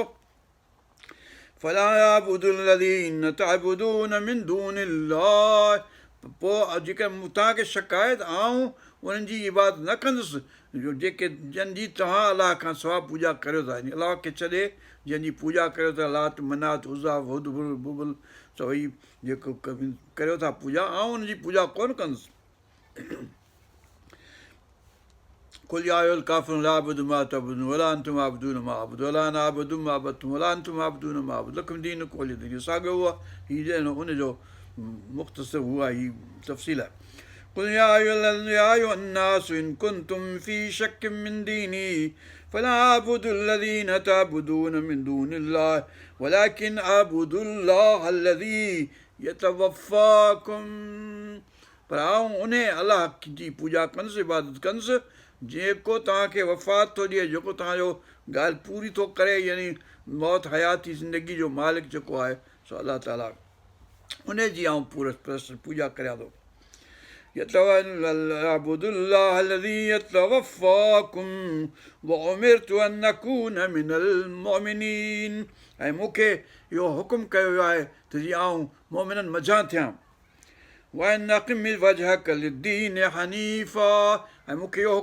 फला याबुदुल लज़ीन तअबुदून मिन दूनिल्लाह, पोइ जेकॾहिं तव्हांखे शक आहे त आउं उन्हनि जी इबादत न कंदुसि जेके जंहिंजी तव्हां अलाह खां सवाइ पूॼा करियो था, यानी अलाह खे छॾे जंहिंजी पूॼा करियो था, लात मनात उज़ा हुदबुल बुबुल सभई जेको करियो था पूॼा, आउं उनजी पूॼा कोन कंदुसि। कुल या अय्युहल काफ़िरून ला अअबुदु मा तअबुदून वला अंतुम आबिदून मा अअबुदु वला अना आबिदुम मा अबदतुम वला अंतुम आबिदून मा अअबुदु लकुम दीनुकुम वलिय दीन। साॻियो हुआ हीअ उनजो मुख़्तसर हुआ ही तफ़सील आहे। कुल या अय्युहन्नास इन कुंतुम फी शक्किम मिन दीनी फला अअबुदु लज़ीन तअबुदून मिन दूनिल्लाह वलाकिन अअबुदुल्लाह अल्लज़ी यतवफ़ाकुम, पर आउं उन अलाह जी पूॼा कंदुसि, इबादत कंदुसि जेको तव्हांखे वफ़ात थो ॾिए, जेको तव्हांजो ॻाल्हि पूरी थो करे, यानी मौत हयाती ज़िंदगी जो मालिक जेको आहे सो अलाह ताला उनजी आउं पूॼा करियां थो يعبد الله الذي يتوفاكم وأمرت أن أكون من المؤمنين ऐं मूंखे इहो हुकुम कयो वियो आहे त जीअं आउं मोमिननि मझां थियां وأن أقم وجهك للدين حنيفا ऐं मूंखे इहो